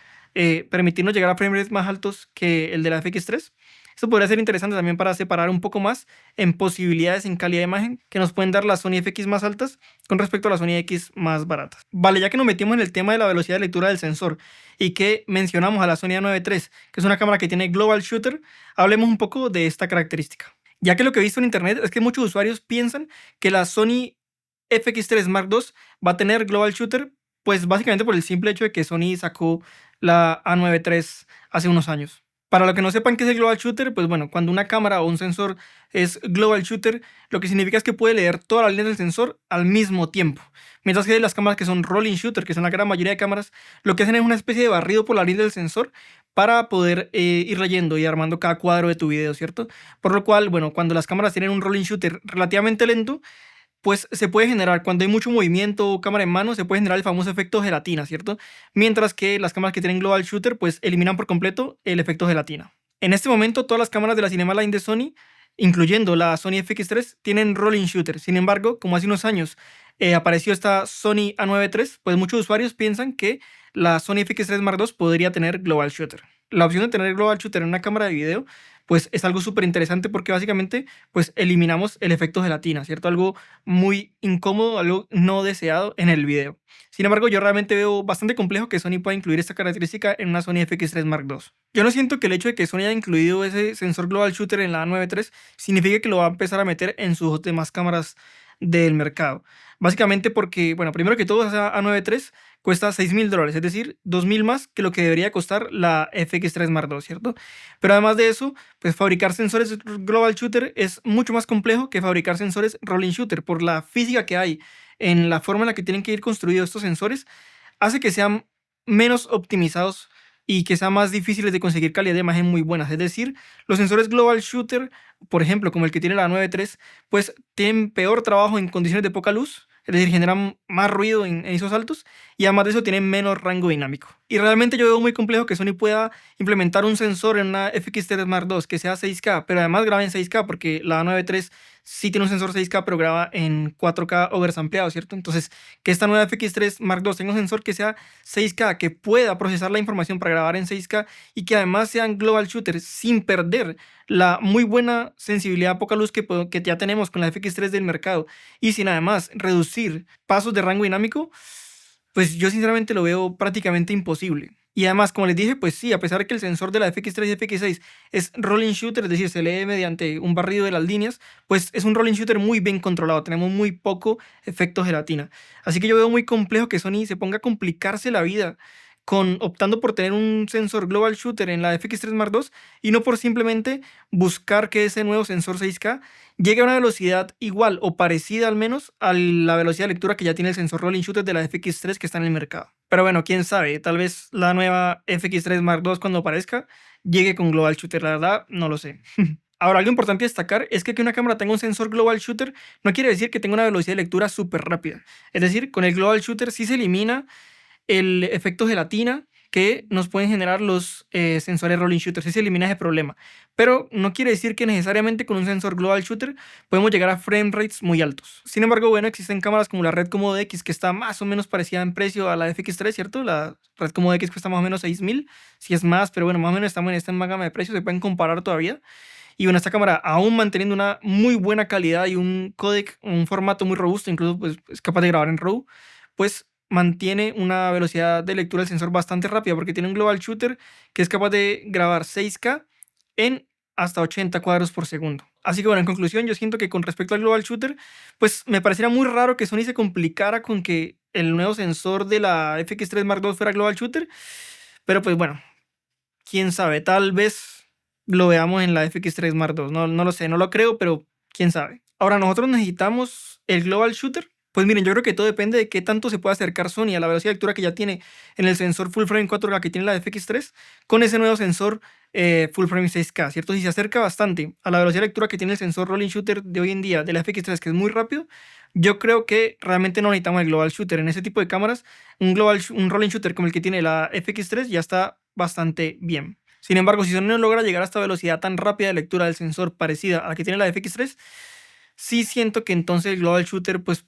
permitirnos llegar a frame rates más altos que el de la FX3. Esto podría ser interesante también para separar un poco más en posibilidades en calidad de imagen que nos pueden dar las Sony FX más altas con respecto a las Sony X más baratas. Vale, ya que nos metimos en el tema de la velocidad de lectura del sensor y que mencionamos a la Sony A9 III, que es una cámara que tiene Global Shooter, hablemos un poco de esta característica. Ya que lo que he visto en internet es que muchos usuarios piensan que la Sony FX3 Mark II va a tener Global Shooter, pues básicamente por el simple hecho de que Sony sacó la A9 III hace unos años. Para los que no sepan qué es el Global Shooter, pues bueno, cuando una cámara o un sensor es Global Shooter, lo que significa es que puede leer toda la línea del sensor al mismo tiempo. Mientras que las cámaras que son Rolling Shooter, que son la gran mayoría de cámaras, lo que hacen es una especie de barrido por la línea del sensor para poder ir leyendo y armando cada cuadro de tu video, ¿cierto? Por lo cual, bueno, cuando las cámaras tienen un Rolling Shooter relativamente lento, pues se puede generar, cuando hay mucho movimiento o cámara en mano, se puede generar el famoso efecto gelatina, ¿cierto? Mientras que las cámaras que tienen Global Shooter, pues eliminan por completo el efecto gelatina. En este momento, todas las cámaras de la Cinema Line de Sony, incluyendo la Sony FX3, tienen Rolling Shooter. Sin embargo, como hace unos años apareció esta Sony A9 III, pues muchos usuarios piensan que la Sony FX3 Mark II podría tener Global Shooter. La opción de tener Global Shooter en una cámara de video, pues es algo súper interesante porque básicamente pues eliminamos el efecto gelatina, ¿cierto? Algo muy incómodo, algo no deseado en el video. Sin embargo, yo realmente veo bastante complejo que Sony pueda incluir esta característica en una Sony FX3 Mark II. Yo no siento que el hecho de que Sony haya incluido ese sensor Global Shooter en la A9 III signifique que lo va a empezar a meter en sus demás cámaras del mercado. Básicamente porque, bueno, primero que todo, esa A9 III cuesta $6.000, es decir, 2.000 más que lo que debería costar la FX3 Mark II, ¿cierto? Pero además de eso, pues fabricar sensores Global Shooter es mucho más complejo que fabricar sensores Rolling Shooter por la física que hay en la forma en la que tienen que ir construidos estos sensores, hace que sean menos optimizados y que sean más difíciles de conseguir calidad de imagen muy buenas. Es decir, los sensores Global Shooter, por ejemplo, como el que tiene la 9.3, pues tienen peor trabajo en condiciones de poca luz, es decir, generan más ruido en esos altos y además de eso tienen menos rango dinámico. Y realmente yo veo muy complejo que Sony pueda implementar un sensor en una FX3 Mark II que sea 6K, pero además grabe en 6K porque la 9.3 sí tiene un sensor 6K, pero graba en 4K oversampleado, ¿cierto? Entonces, que esta nueva FX3 Mark II tenga un sensor que sea 6K, que pueda procesar la información para grabar en 6K y que además sean global shooter sin perder la muy buena sensibilidad a poca luz que ya tenemos con la FX3 del mercado y sin además reducir pasos de rango dinámico, pues yo sinceramente lo veo prácticamente imposible. Y además, como les dije, pues sí, a pesar de que el sensor de la FX3 y FX6 es rolling shooter, es decir, se lee mediante un barrido de las líneas, pues es un rolling shooter muy bien controlado, tenemos muy poco efecto gelatina. Así que yo veo muy complejo que Sony se ponga a complicarse la vida optando por tener un sensor global shooter en la FX3 Mark II y no por simplemente buscar que ese nuevo sensor 6K llegue a una velocidad igual o parecida al menos a la velocidad de lectura que ya tiene el sensor rolling shooter de la FX3 que está en el mercado. Pero bueno, quién sabe, tal vez la nueva FX3 Mark II cuando aparezca llegue con global shooter, la verdad no lo sé. Ahora, algo importante destacar es que una cámara tenga un sensor global shooter no quiere decir que tenga una velocidad de lectura súper rápida. Es decir, con el global shooter sí se elimina el efecto gelatina que nos pueden generar los sensores rolling shooter. Sí se elimina ese problema. Pero no quiere decir que necesariamente con un sensor global shooter podemos llegar a frame rates muy altos. Sin embargo, bueno, existen cámaras como la Red Komodo X que está más o menos parecida en precio a la FX3, ¿cierto? La Red Komodo X cuesta más o menos 6.000, si es más, pero bueno, más o menos estamos en esta gama de precios, se pueden comparar todavía. Y bueno, esta cámara aún manteniendo una muy buena calidad y un codec, un formato muy robusto, incluso pues es capaz de grabar en RAW, pues mantiene una velocidad de lectura del sensor bastante rápida porque tiene un global shooter que es capaz de grabar 6K en hasta 80 cuadros por segundo. Así que bueno, en conclusión, yo siento que con respecto al global shooter, pues me pareciera muy raro que Sony se complicara con que el nuevo sensor de la FX3 Mark II fuera global shooter, pero pues bueno, quién sabe, tal vez lo veamos en la FX3 Mark II, no lo sé, no lo creo, pero quién sabe. Ahora, nosotros necesitamos el global shooter. Pues miren, yo creo que todo depende de qué tanto se puede acercar Sony a la velocidad de lectura que ya tiene en el sensor full frame 4K que tiene la FX3 con ese nuevo sensor full frame 6K, ¿cierto? Si se acerca bastante a la velocidad de lectura que tiene el sensor rolling shooter de hoy en día de la FX3, que es muy rápido, yo creo que realmente no necesitamos el global shooter. En ese tipo de cámaras, un rolling shooter como el que tiene la FX3 ya está bastante bien. Sin embargo, si Sony no logra llegar a esta velocidad tan rápida de lectura del sensor parecida a la que tiene la FX3, sí siento que entonces el global shooter pues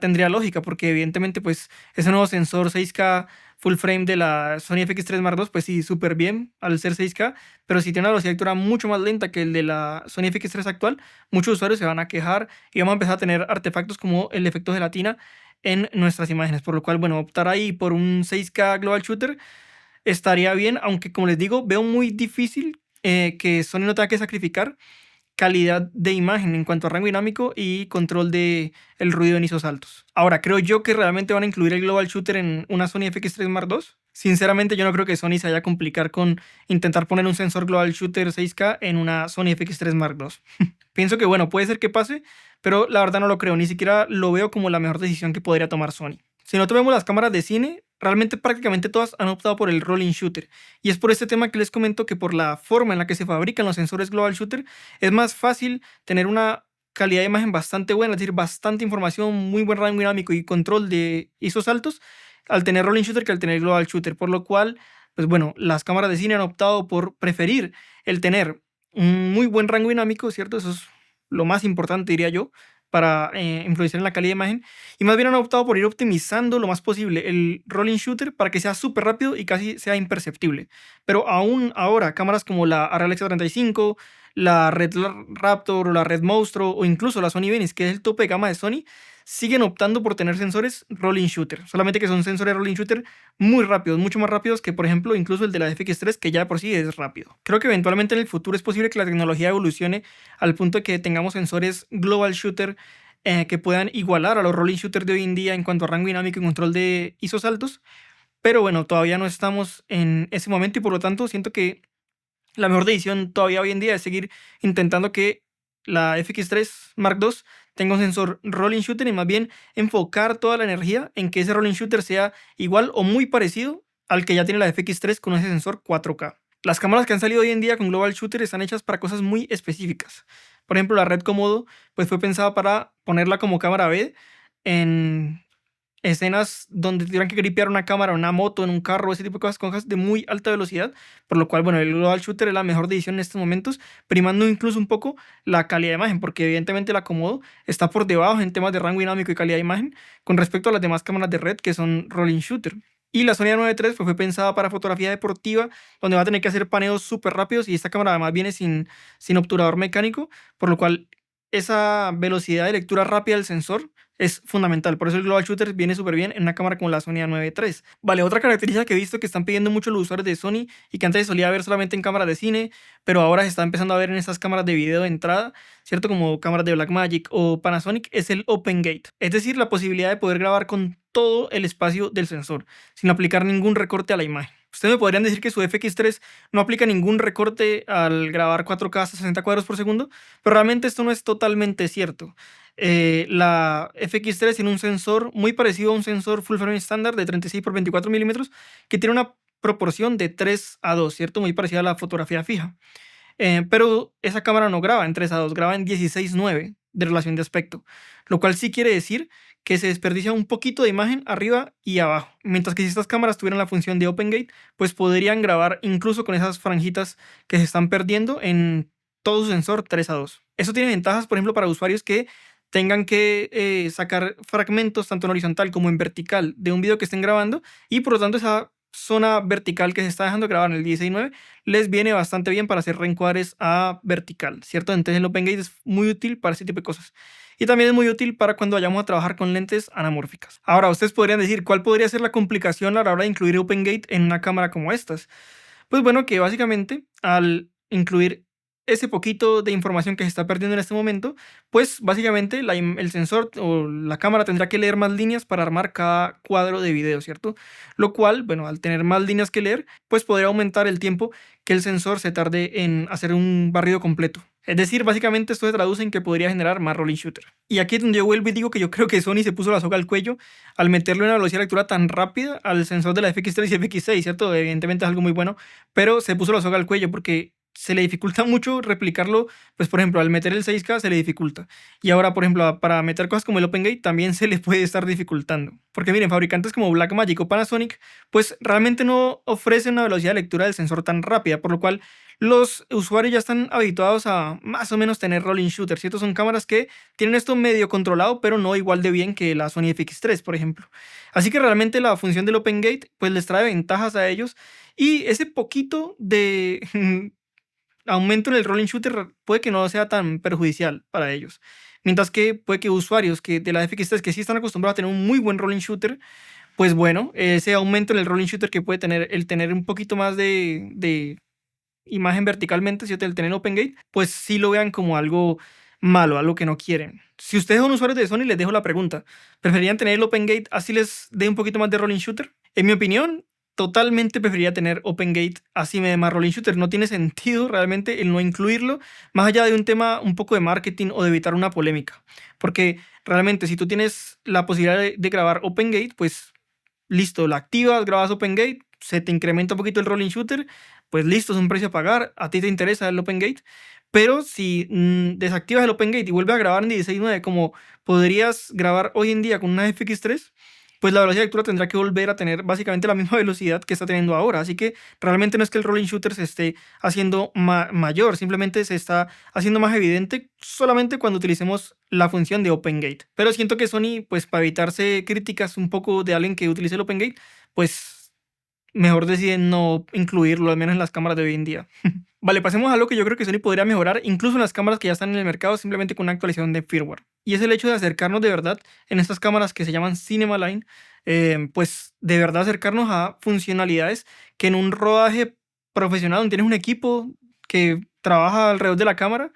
tendría lógica, porque evidentemente pues ese nuevo sensor 6K full frame de la Sony FX3 Mark II, pues sí, súper bien al ser 6K, pero si tiene una velocidad de lectura mucho más lenta que el de la Sony FX3 actual, muchos usuarios se van a quejar y vamos a empezar a tener artefactos como el efecto gelatina en nuestras imágenes, por lo cual, bueno, optar ahí por un 6K Global Shooter estaría bien, aunque como les digo, veo muy difícil que Sony no tenga que sacrificar calidad de imagen en cuanto a rango dinámico y control de el ruido en ISOs altos. Ahora, creo yo que realmente van a incluir el Global Shooter en una Sony FX3 Mark II. Sinceramente, yo no creo que Sony se vaya a complicar con intentar poner un sensor Global Shooter 6K en una Sony FX3 Mark II. Pienso que, bueno, puede ser que pase, pero la verdad no lo creo. Ni siquiera lo veo como la mejor decisión que podría tomar Sony. Si nosotros vemos las cámaras de cine, realmente prácticamente todas han optado por el rolling shooter. Y es por este tema que les comento que por la forma en la que se fabrican los sensores global shooter, es más fácil tener una calidad de imagen bastante buena, es decir, bastante información, muy buen rango dinámico y control de ISOs altos al tener rolling shooter que al tener global shooter. Por lo cual, pues bueno, las cámaras de cine han optado por preferir el tener un muy buen rango dinámico, ¿cierto? Eso es lo más importante, diría yo, para influenciar en la calidad de imagen, y más bien han optado por ir optimizando lo más posible el rolling shooter para que sea súper rápido y casi sea imperceptible. Pero aún ahora, cámaras como la Alexa 35, la Red Raptor o la Red Monstro o incluso la Sony Venice, que es el tope de gama de Sony, siguen optando por tener sensores rolling shooter, solamente que son sensores rolling shooter muy rápidos, mucho más rápidos que, por ejemplo, incluso el de la FX3, que ya de por sí es rápido. Creo que eventualmente en el futuro es posible que la tecnología evolucione al punto de que tengamos sensores global shooter que puedan igualar a los rolling shooters de hoy en día en cuanto a rango dinámico y control de ISOs altos, pero bueno, todavía no estamos en ese momento y por lo tanto siento que la mejor decisión todavía hoy en día es seguir intentando que la FX3 Mark II tenga un sensor rolling shooter y más bien enfocar toda la energía en que ese rolling shooter sea igual o muy parecido al que ya tiene la FX3 con ese sensor 4K. Las cámaras que han salido hoy en día con Global Shooter están hechas para cosas muy específicas. Por ejemplo, la Red Komodo pues fue pensada para ponerla como cámara B en escenas donde tuvieran que gripear una cámara, una moto, en un carro, ese tipo de cosas de muy alta velocidad, por lo cual, bueno, el Global Shooter es la mejor decisión en estos momentos, primando incluso un poco la calidad de imagen, porque evidentemente la Komodo está por debajo en temas de rango dinámico y calidad de imagen con respecto a las demás cámaras de red que son rolling shooter. Y la Sony A93 pues, fue pensada para fotografía deportiva, donde va a tener que hacer paneos súper rápidos y esta cámara además viene sin obturador mecánico, por lo cual esa velocidad de lectura rápida del sensor es fundamental. Por eso el Global Shooter viene súper bien en una cámara como la Sony A9 III. Vale, otra característica que he visto que están pidiendo mucho los usuarios de Sony y que antes se solía ver solamente en cámaras de cine, pero ahora se está empezando a ver en estas cámaras de video de entrada, ¿cierto? Como cámaras de Blackmagic o Panasonic, es el Open Gate. Es decir, la posibilidad de poder grabar con todo el espacio del sensor, sin aplicar ningún recorte a la imagen. Ustedes me podrían decir que su FX3 no aplica ningún recorte al grabar 4K hasta 60 cuadros por segundo, pero realmente esto no es totalmente cierto. La FX3 tiene un sensor muy parecido a un sensor full frame estándar de 36 por 24 milímetros que tiene una proporción de 3:2, ¿cierto? Muy parecida a la fotografía fija. Pero esa cámara no graba en 3:2, graba en 16:9 de relación de aspecto, lo cual sí quiere decir que se desperdicia un poquito de imagen arriba y abajo. Mientras que si estas cámaras tuvieran la función de Open Gate, pues podrían grabar incluso con esas franjitas que se están perdiendo en todo su sensor 3:2. Eso tiene ventajas, por ejemplo, para usuarios que tengan que sacar fragmentos tanto en horizontal como en vertical de un video que estén grabando y por lo tanto esa zona vertical que se está dejando grabar en el 16:9 les viene bastante bien para hacer reencuadres a vertical, ¿cierto? Entonces el Open Gate es muy útil para ese tipo de cosas. Y también es muy útil para cuando vayamos a trabajar con lentes anamórficas. Ahora, ustedes podrían decir, ¿cuál podría ser la complicación a la hora de incluir Open Gate en una cámara como estas? Pues bueno, que básicamente al incluir ese poquito de información que se está perdiendo en este momento, pues básicamente el sensor o la cámara tendrá que leer más líneas para armar cada cuadro de video, ¿cierto? Lo cual, bueno, al tener más líneas que leer, pues podría aumentar el tiempo que el sensor se tarde en hacer un barrido completo. Es decir, básicamente esto se traduce en que podría generar más rolling shooter. Y aquí es donde yo vuelvo y digo que yo creo que Sony se puso la soga al cuello al meterle una velocidad de lectura tan rápida al sensor de la FX3 y FX6, ¿cierto? Evidentemente es algo muy bueno, pero se puso la soga al cuello porque se le dificulta mucho replicarlo, pues por ejemplo, al meter el 6K se le dificulta. Y ahora, por ejemplo, para meter cosas como el OpenGate también se le puede estar dificultando. Porque miren, fabricantes como Blackmagic o Panasonic, pues realmente no ofrecen una velocidad de lectura del sensor tan rápida, por lo cual los usuarios ya están habituados a más o menos tener rolling shooter, ¿cierto? Son cámaras que tienen esto medio controlado, pero no igual de bien que la Sony FX3, por ejemplo. Así que realmente la función del OpenGate pues les trae ventajas a ellos y ese poquito de aumento en el rolling shooter puede que no sea tan perjudicial para ellos. Mientras que puede que usuarios que de la FX3 que sí están acostumbrados a tener un muy buen rolling shooter, pues bueno, ese aumento en el rolling shooter que puede tener el tener un poquito más de imagen verticalmente, ¿cierto? El tener OpenGate, pues sí lo vean como algo malo, algo que no quieren. Si ustedes son usuarios de Sony, les dejo la pregunta. ¿Preferirían tener el OpenGate así les dé un poquito más de rolling shooter? En mi opinión, totalmente preferiría tener OpenGate así me dé más rolling shooter. No tiene sentido realmente el no incluirlo, más allá de un tema un poco de marketing o de evitar una polémica. Porque realmente si tú tienes la posibilidad de grabar OpenGate, pues listo, la activas, grabas OpenGate, se te incrementa un poquito el rolling shooter, pues listo, es un precio a pagar, a ti te interesa el OpenGate, pero si desactivas el OpenGate y vuelves a grabar en 16:9 como podrías grabar hoy en día con una FX3, pues la velocidad de lectura tendrá que volver a tener básicamente la misma velocidad que está teniendo ahora. Así que realmente no es que el rolling shooter se esté haciendo mayor, simplemente se está haciendo más evidente solamente cuando utilicemos la función de OpenGate. Pero siento que Sony, pues para evitarse críticas un poco de alguien que utilice el OpenGate, pues mejor deciden no incluirlo, al menos en las cámaras de hoy en día. Vale, pasemos a algo que yo creo que Sony podría mejorar, incluso en las cámaras que ya están en el mercado, simplemente con una actualización de firmware. Y es el hecho de acercarnos de verdad en estas cámaras que se llaman Cinema Line, pues de verdad acercarnos a funcionalidades que en un rodaje profesional, donde tienes un equipo que trabaja alrededor de la cámara,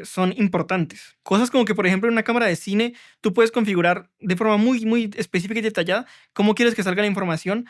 son importantes. Cosas como que, por ejemplo, en una cámara de cine, tú puedes configurar de forma muy específica y detallada cómo quieres que salga la información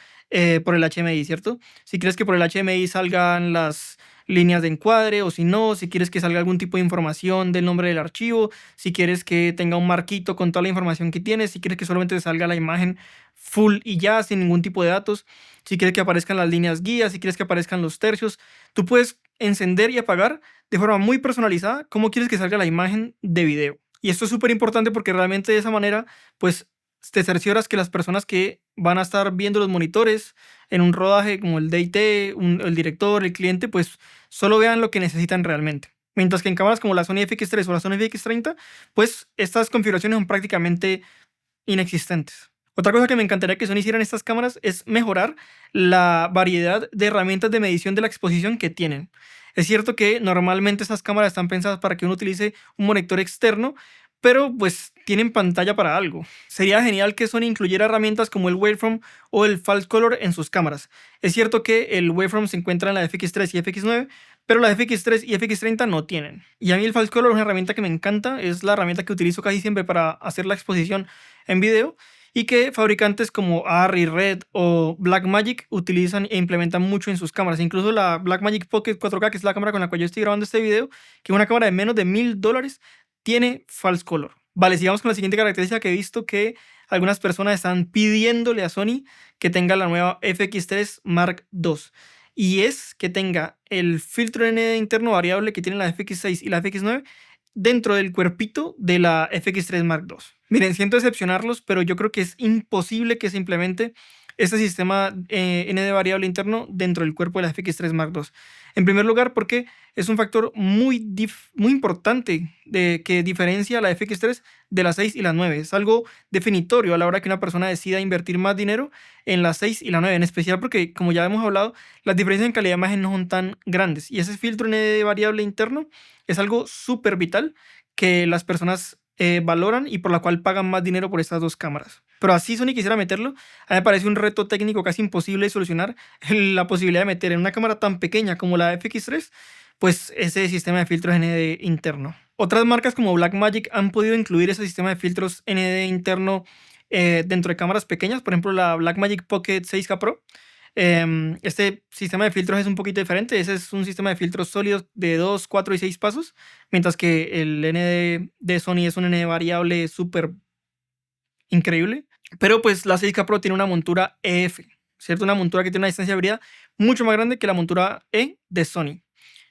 por el HMI, ¿cierto? Si quieres que por el HMI salgan las líneas de encuadre o si no, si quieres que salga algún tipo de información del nombre del archivo, si quieres que tenga un marquito con toda la información que tienes, si quieres que solamente te salga la imagen full y ya, sin ningún tipo de datos, si quieres que aparezcan las líneas guías, si quieres que aparezcan los tercios, tú puedes encender y apagar de forma muy personalizada cómo quieres que salga la imagen de video. Y esto es súper importante porque realmente de esa manera, pues te cercioras que las personas que van a estar viendo los monitores en un rodaje como el DIT, el director, el cliente, pues solo vean lo que necesitan realmente. Mientras que en cámaras como la Sony FX3 o la Sony FX30, pues estas configuraciones son prácticamente inexistentes. Otra cosa que me encantaría que Sony hiciera en estas cámaras es mejorar la variedad de herramientas de medición de la exposición que tienen. Es cierto que normalmente estas cámaras están pensadas para que uno utilice un monitor externo, pero pues tienen pantalla para algo. Sería genial que Sony incluyera herramientas como el waveform o el false color en sus cámaras. Es cierto que el waveform se encuentra en la FX3 y FX9, pero las FX3 y FX30 no tienen. Y a mí el false color es una herramienta que me encanta, es la herramienta que utilizo casi siempre para hacer la exposición en video y que fabricantes como Arri, Red o Blackmagic utilizan e implementan mucho en sus cámaras. Incluso la Blackmagic Pocket 4K, que es la cámara con la cual yo estoy grabando este video, que es una cámara de menos de $1000, tiene false color. Vale, sigamos con la siguiente característica que he visto que algunas personas están pidiéndole a Sony que tenga la nueva FX3 Mark II. Y es que tenga el filtro ND interno variable que tiene la FX6 y la FX9 dentro del cuerpito de la FX3 Mark II. Miren, siento decepcionarlos, pero yo creo que es imposible que se implemente este sistema ND variable interno dentro del cuerpo de la FX3 Mark II. En primer lugar, porque es un factor muy importante que diferencia la FX3 de la 6 y la 9. Es algo definitorio a la hora que una persona decida invertir más dinero en la 6 y la 9, en especial porque, como ya hemos hablado, las diferencias en calidad de imagen no son tan grandes. Y ese filtro ND variable interno es algo súper vital que las personas valoran y por la cual pagan más dinero por estas dos cámaras. Pero así Sony quisiera meterlo, a mí me parece un reto técnico casi imposible de solucionar la posibilidad de meter en una cámara tan pequeña como la FX3, pues ese sistema de filtros ND interno. Otras marcas como Blackmagic han podido incluir ese sistema de filtros ND interno dentro de cámaras pequeñas, por ejemplo la Blackmagic Pocket 6K Pro. Este sistema de filtros es un poquito diferente. Ese es un sistema de filtros sólidos de 2, 4 y 6 pasos, mientras que el ND de Sony es un ND variable súper increíble. Pero pues la 6K Pro tiene una montura EF, ¿cierto? Una montura que tiene una distancia de brida mucho más grande que la montura E de Sony,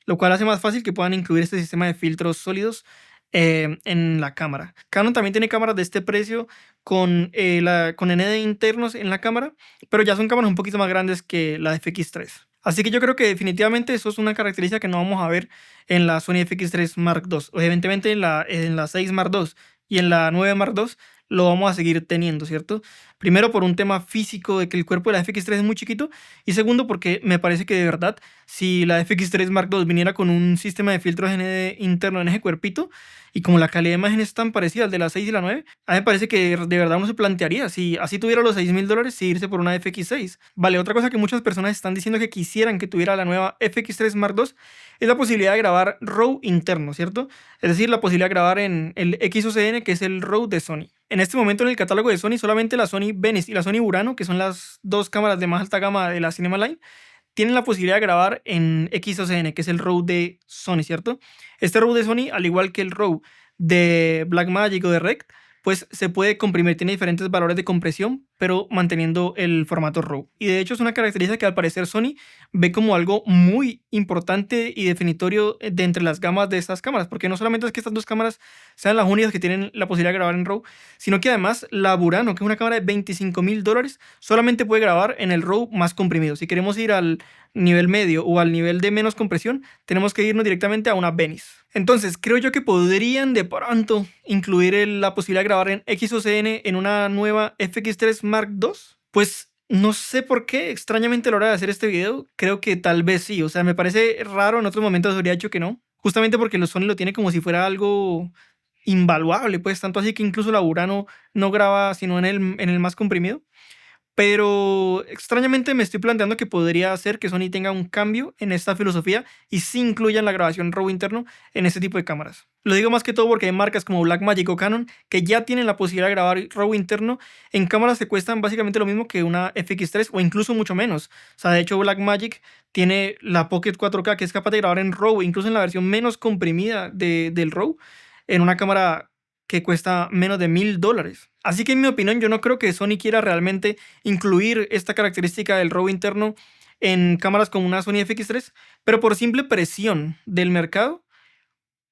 lo cual hace más fácil que puedan incluir este sistema de filtros sólidos en la cámara. Canon también tiene cámaras de este precio con ND internos en la cámara, pero ya son cámaras un poquito más grandes que la FX3. Así que yo creo que definitivamente eso es una característica que no vamos a ver en la Sony FX3 Mark II. O evidentemente en la 6 Mark II y en la 9 Mark II lo vamos a seguir teniendo, ¿cierto? Primero por un tema físico de que el cuerpo de la FX3 es muy chiquito y segundo porque me parece que de verdad si la FX3 Mark II viniera con un sistema de filtros ND interno en ese cuerpito y como la calidad de imagen es tan parecida al de la 6 y la 9, a mí me parece que de verdad uno se plantearía si así tuviera los $6000 si irse por una FX6. Vale, otra cosa que muchas personas están diciendo que quisieran que tuviera la nueva FX3 Mark II es la posibilidad de grabar RAW interno, ¿cierto? Es decir, la posibilidad de grabar en el XOCN, que es el RAW de Sony. En este momento en el catálogo de Sony, solamente la Sony Venice y la Sony Urano, que son las dos cámaras de más alta gama de la Cinema Line, tienen la posibilidad de grabar en XOCN, que es el RAW de Sony, ¿cierto? Este RAW de Sony, al igual que el RAW de Blackmagic o de Rec, pues se puede comprimir, tiene diferentes valores de compresión pero manteniendo el formato RAW. Y de hecho es una característica que al parecer Sony ve como algo muy importante y definitorio de entre las gamas de estas cámaras, porque no solamente es que estas dos cámaras sean las únicas que tienen la posibilidad de grabar en RAW, sino que además la Burano, que es una cámara de $25.000, solamente puede grabar en el RAW más comprimido. Si queremos ir al nivel medio o al nivel de menos compresión, tenemos que irnos directamente a una Venice. Entonces, creo yo que podrían de pronto incluir la posibilidad de grabar en XOCN en una nueva FX3 Mark II. Pues no sé por qué, extrañamente a la hora de hacer este video, creo que tal vez sí. O sea, me parece raro, en otros momentos habría dicho que no. Justamente porque Sony lo tiene como si fuera algo invaluable, pues tanto así que incluso la Burano no graba sino en el más comprimido. Pero extrañamente me estoy planteando que podría ser que Sony tenga un cambio en esta filosofía y sí incluyan la grabación RAW interno en este tipo de cámaras. Lo digo más que todo porque hay marcas como Blackmagic o Canon que ya tienen la posibilidad de grabar RAW interno en cámaras que cuestan básicamente lo mismo que una FX3 o incluso mucho menos. O sea, de hecho Blackmagic tiene la Pocket 4K que es capaz de grabar en RAW, incluso en la versión menos comprimida del RAW, en una cámara que cuesta menos de $1.000. Así que en mi opinión yo no creo que Sony quiera realmente incluir esta característica del RAW interno en cámaras como una Sony FX3, pero por simple presión del mercado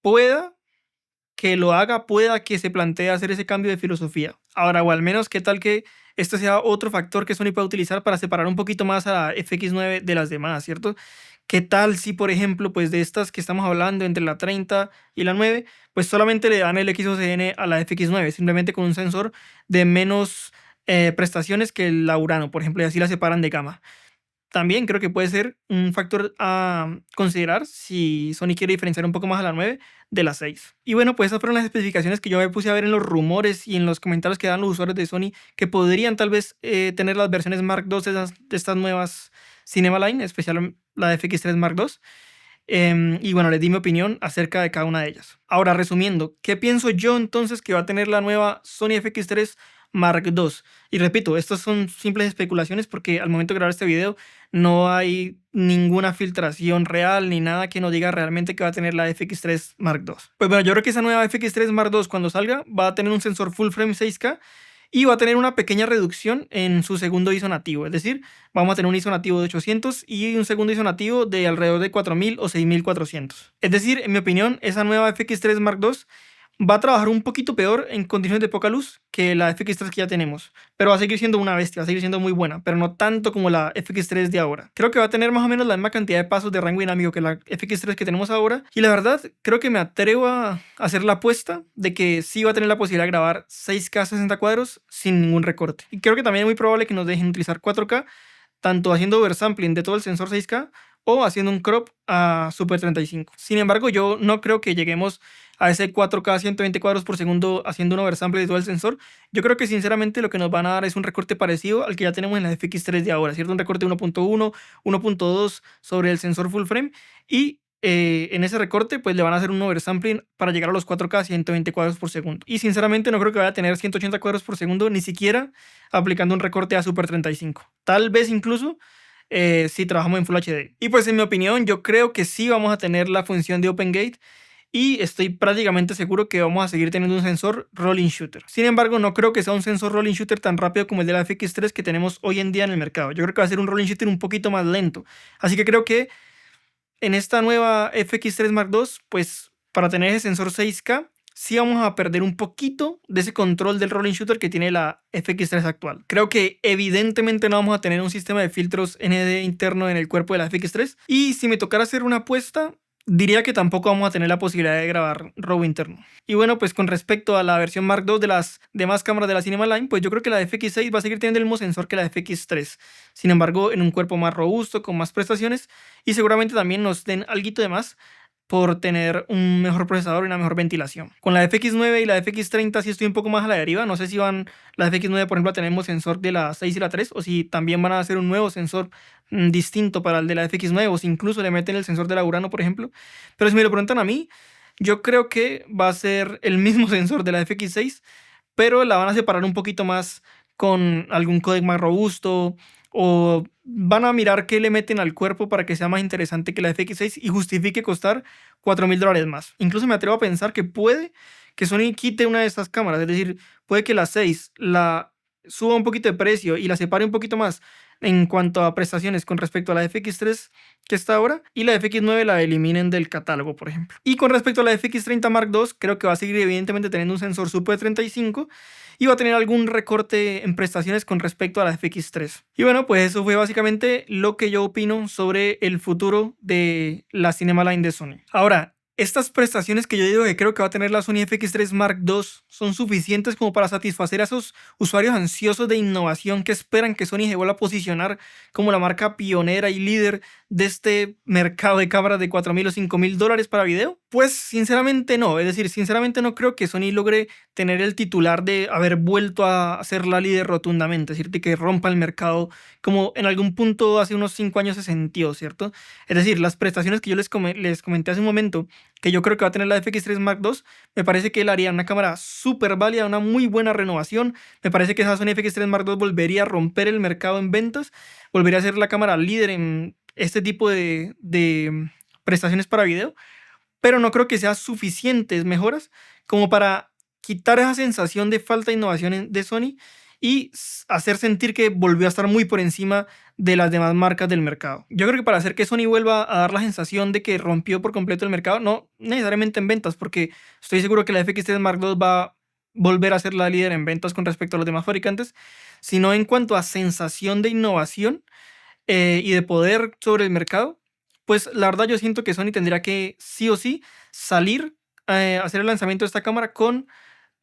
pueda que lo haga, pueda que se plantee hacer ese cambio de filosofía. Ahora, o al menos qué tal que este sea otro factor que Sony pueda utilizar para separar un poquito más a la FX9 de las demás, ¿cierto? ¿Qué tal si, por ejemplo, pues de estas que estamos hablando entre la 30 y la 9, pues solamente le dan el XOCN a la FX9, simplemente con un sensor de menos prestaciones que la Urano, por ejemplo, y así la separan de gama? También creo que puede ser un factor a considerar si Sony quiere diferenciar un poco más a la 9 de la 6. Y bueno, pues esas fueron las especificaciones que yo me puse a ver en los rumores y en los comentarios que dan los usuarios de Sony que podrían tal vez tener las versiones Mark II de estas nuevas Cinema Line, especial la de FX3 Mark II. Y bueno, les di mi opinión acerca de cada una de ellas. Ahora, resumiendo, ¿qué pienso yo entonces que va a tener la nueva Sony FX3 Mark II? Y repito, estas son simples especulaciones porque al momento de grabar este video no hay ninguna filtración real ni nada que nos diga realmente que va a tener la FX3 Mark II. Pues bueno, yo creo que esa nueva FX3 Mark II cuando salga va a tener un sensor full frame 6K y va a tener una pequeña reducción en su segundo ISO nativo. Es decir, vamos a tener un ISO nativo de 800 y un segundo ISO nativo de alrededor de 4000 o 6400. Es decir, en mi opinión, esa nueva FX3 Mark II va a trabajar un poquito peor en condiciones de poca luz que la FX3 que ya tenemos, pero va a seguir siendo una bestia, va a seguir siendo muy buena, pero no tanto como la FX3 de ahora. Creo que va a tener más o menos la misma cantidad de pasos de rango dinámico que la FX3 que tenemos ahora, y la verdad creo que me atrevo a hacer la apuesta de que sí va a tener la posibilidad de grabar 6K 60 cuadros sin ningún recorte. Y creo que también es muy probable que nos dejen utilizar 4K, tanto haciendo oversampling de todo el sensor 6K o haciendo un crop a Super 35. Sin embargo, yo no creo que lleguemos a ese 4K 120 cuadros por segundo haciendo un oversample de todo el sensor. Yo creo que sinceramente lo que nos van a dar es un recorte parecido al que ya tenemos en la FX3 de ahora, ¿cierto? Un recorte 1.1, 1.2 sobre el sensor full frame y en ese recorte pues le van a hacer un oversampling para llegar a los 4K 120 cuadros por segundo. Y sinceramente no creo que vaya a tener 180 cuadros por segundo ni siquiera aplicando un recorte a Super 35. Tal vez incluso si trabajamos en Full HD. Y pues en mi opinión yo creo que sí vamos a tener la función de Open Gate y estoy prácticamente seguro que vamos a seguir teniendo un sensor rolling shooter. Sin embargo, no creo que sea un sensor rolling shooter tan rápido como el de la FX3 que tenemos hoy en día en el mercado. Yo creo que va a ser un rolling shooter un poquito más lento. Así que creo que en esta nueva FX3 Mark II, pues para tener ese sensor 6K, sí vamos a perder un poquito de ese control del rolling shooter que tiene la FX3 actual. Creo que evidentemente no vamos a tener un sistema de filtros ND interno en el cuerpo de la FX3. Y si me tocara hacer una apuesta, diría que tampoco vamos a tener la posibilidad de grabar RAW interno. Y bueno, pues con respecto a la versión Mark II de las demás cámaras de la Cinema Line, pues yo creo que la FX6 va a seguir teniendo el mismo sensor que la FX3. Sin embargo, en un cuerpo más robusto, con más prestaciones, y seguramente también nos den alguito de más por tener un mejor procesador y una mejor ventilación. Con la FX9 y la FX30 sí estoy un poco más a la deriva. No sé si van la FX9, por ejemplo, a tener el sensor de la 6 y la 3, o si también van a hacer un nuevo sensor distinto para el de la FX9, o si incluso le meten el sensor de la Urano, por ejemplo. Pero si me lo preguntan a mí, yo creo que va a ser el mismo sensor de la FX6, pero la van a separar un poquito más con algún códec más robusto, o van a mirar qué le meten al cuerpo para que sea más interesante que la FX6 y justifique costar $4.000 más. Incluso me atrevo a pensar que puede que Sony quite una de estas cámaras, es decir, puede que la 6 la suba un poquito de precio y la separe un poquito más en cuanto a prestaciones con respecto a la FX3 que está ahora, y la FX9 la eliminen del catálogo, por ejemplo. Y con respecto a la FX30 Mark II, creo que va a seguir evidentemente teniendo un sensor Super 35 y va a tener algún recorte en prestaciones con respecto a la FX3. Y bueno, pues eso fue básicamente lo que yo opino sobre el futuro de la Cinema Line de Sony. Ahora, estas prestaciones que yo digo que creo que va a tener la Sony FX3 Mark II son suficientes como para satisfacer a esos usuarios ansiosos de innovación que esperan que Sony se vuelva a posicionar como la marca pionera y líder de este mercado de cámaras de $4,000 o $5,000 para video. Pues sinceramente no, es decir, sinceramente no creo que Sony logre tener el titular de haber vuelto a ser la líder rotundamente, es decir, que rompa el mercado como en algún punto hace unos 5 años se sintió, ¿cierto? Es decir, las prestaciones que yo les comenté hace un momento, que yo creo que va a tener la FX3 Mark II, me parece que él haría una cámara súper válida, una muy buena renovación. Me parece que esa Sony FX3 Mark II volvería a romper el mercado en ventas, volvería a ser la cámara líder en este tipo de prestaciones para video, pero no creo que sean suficientes mejoras como para quitar esa sensación de falta de innovación de Sony y hacer sentir que volvió a estar muy por encima de las demás marcas del mercado. Yo creo que para hacer que Sony vuelva a dar la sensación de que rompió por completo el mercado, no necesariamente en ventas, porque estoy seguro que la FX3 Mark II va a volver a ser la líder en ventas con respecto a los demás fabricantes, sino en cuanto a sensación de innovación y de poder sobre el mercado, pues la verdad yo siento que Sony tendría que sí o sí salir a hacer el lanzamiento de esta cámara con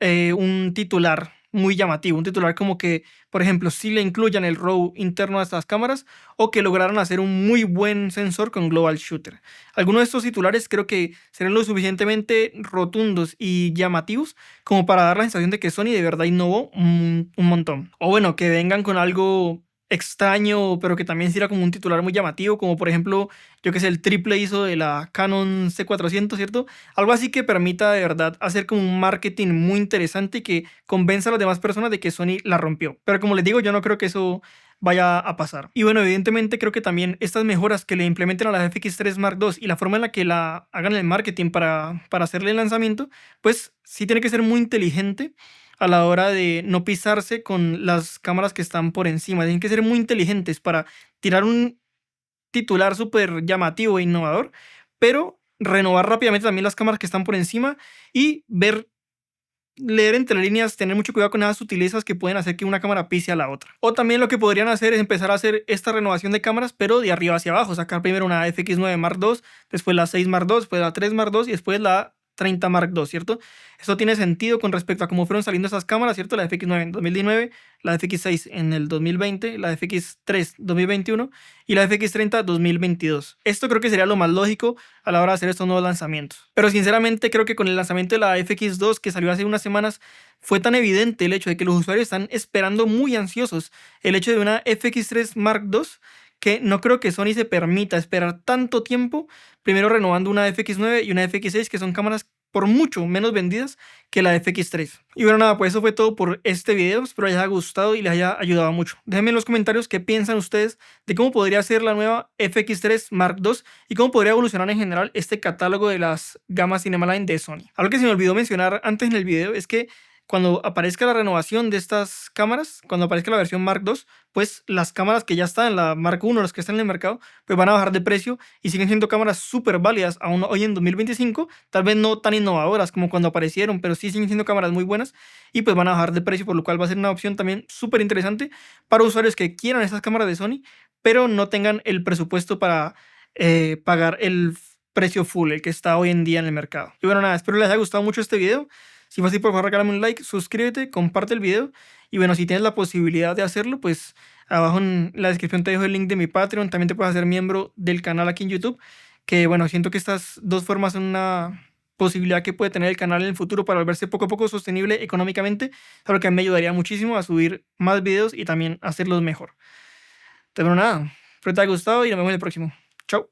un titular muy llamativo, un titular como que, por ejemplo, si le incluyan el RAW interno a estas cámaras o que lograran hacer un muy buen sensor con Global Shooter. Algunos de estos titulares creo que serán lo suficientemente rotundos y llamativos como para dar la sensación de que Sony de verdad innovó un montón. O bueno, que vengan con algo extraño, pero que también sirva como un titular muy llamativo, como por ejemplo, yo que sé, el triple ISO de la Canon C400, ¿cierto? Algo así que permita de verdad hacer como un marketing muy interesante y que convenza a las demás personas de que Sony la rompió. Pero como les digo, yo no creo que eso vaya a pasar. Y bueno, evidentemente creo que también estas mejoras que le implementen a la FX3 Mark II y la forma en la que la hagan el marketing para hacerle el lanzamiento, pues sí tiene que ser muy inteligente a la hora de no pisarse con las cámaras que están por encima. Tienen que ser muy inteligentes para tirar un titular súper llamativo e innovador, pero renovar rápidamente también las cámaras que están por encima y leer entre líneas, tener mucho cuidado con esas sutilezas que pueden hacer que una cámara pise a la otra. O también lo que podrían hacer es empezar a hacer esta renovación de cámaras, pero de arriba hacia abajo. Sacar primero una FX9 Mark II, después la 6 Mark II, después la 3 Mark II y después la 30 Mark II, ¿cierto? Eso tiene sentido con respecto a cómo fueron saliendo esas cámaras, ¿cierto? La FX9 en 2019, la FX6 en el 2020, la FX3 2021 y la FX30 2022. Esto creo que sería lo más lógico a la hora de hacer estos nuevos lanzamientos. Pero sinceramente creo que con el lanzamiento de la FX2 que salió hace unas semanas fue tan evidente el hecho de que los usuarios están esperando muy ansiosos el hecho de una FX3 Mark II que no creo que Sony se permita esperar tanto tiempo, primero renovando una FX9 y una FX6, que son cámaras por mucho menos vendidas que la FX3. Y bueno, nada, pues eso fue todo por este video. Espero les haya gustado y les haya ayudado mucho. Déjenme en los comentarios qué piensan ustedes de cómo podría ser la nueva FX3 Mark II y cómo podría evolucionar en general este catálogo de las gamas Cinema Line de Sony. Algo que se me olvidó mencionar antes en el video es que cuando aparezca la renovación de estas cámaras, cuando aparezca la versión Mark II, pues las cámaras que ya están, la Mark I, las que están en el mercado, pues van a bajar de precio y siguen siendo cámaras súper válidas aún hoy en 2025, tal vez no tan innovadoras como cuando aparecieron, pero sí siguen siendo cámaras muy buenas y pues van a bajar de precio, por lo cual va a ser una opción también súper interesante para usuarios que quieran estas cámaras de Sony, pero no tengan el presupuesto para pagar el precio full, el que está hoy en día en el mercado. Y bueno, nada, espero les haya gustado mucho este video. Si fue así, por favor, regálame un like, suscríbete, comparte el video. Y bueno, si tienes la posibilidad de hacerlo, pues abajo en la descripción te dejo el link de mi Patreon. También te puedes hacer miembro del canal aquí en YouTube. Que bueno, siento que estas dos formas son una posibilidad que puede tener el canal en el futuro para volverse poco a poco sostenible económicamente. Algo que me ayudaría muchísimo a subir más videos y también hacerlos mejor. Entonces, bueno, nada, espero te haya gustado y nos vemos en el próximo. Chao.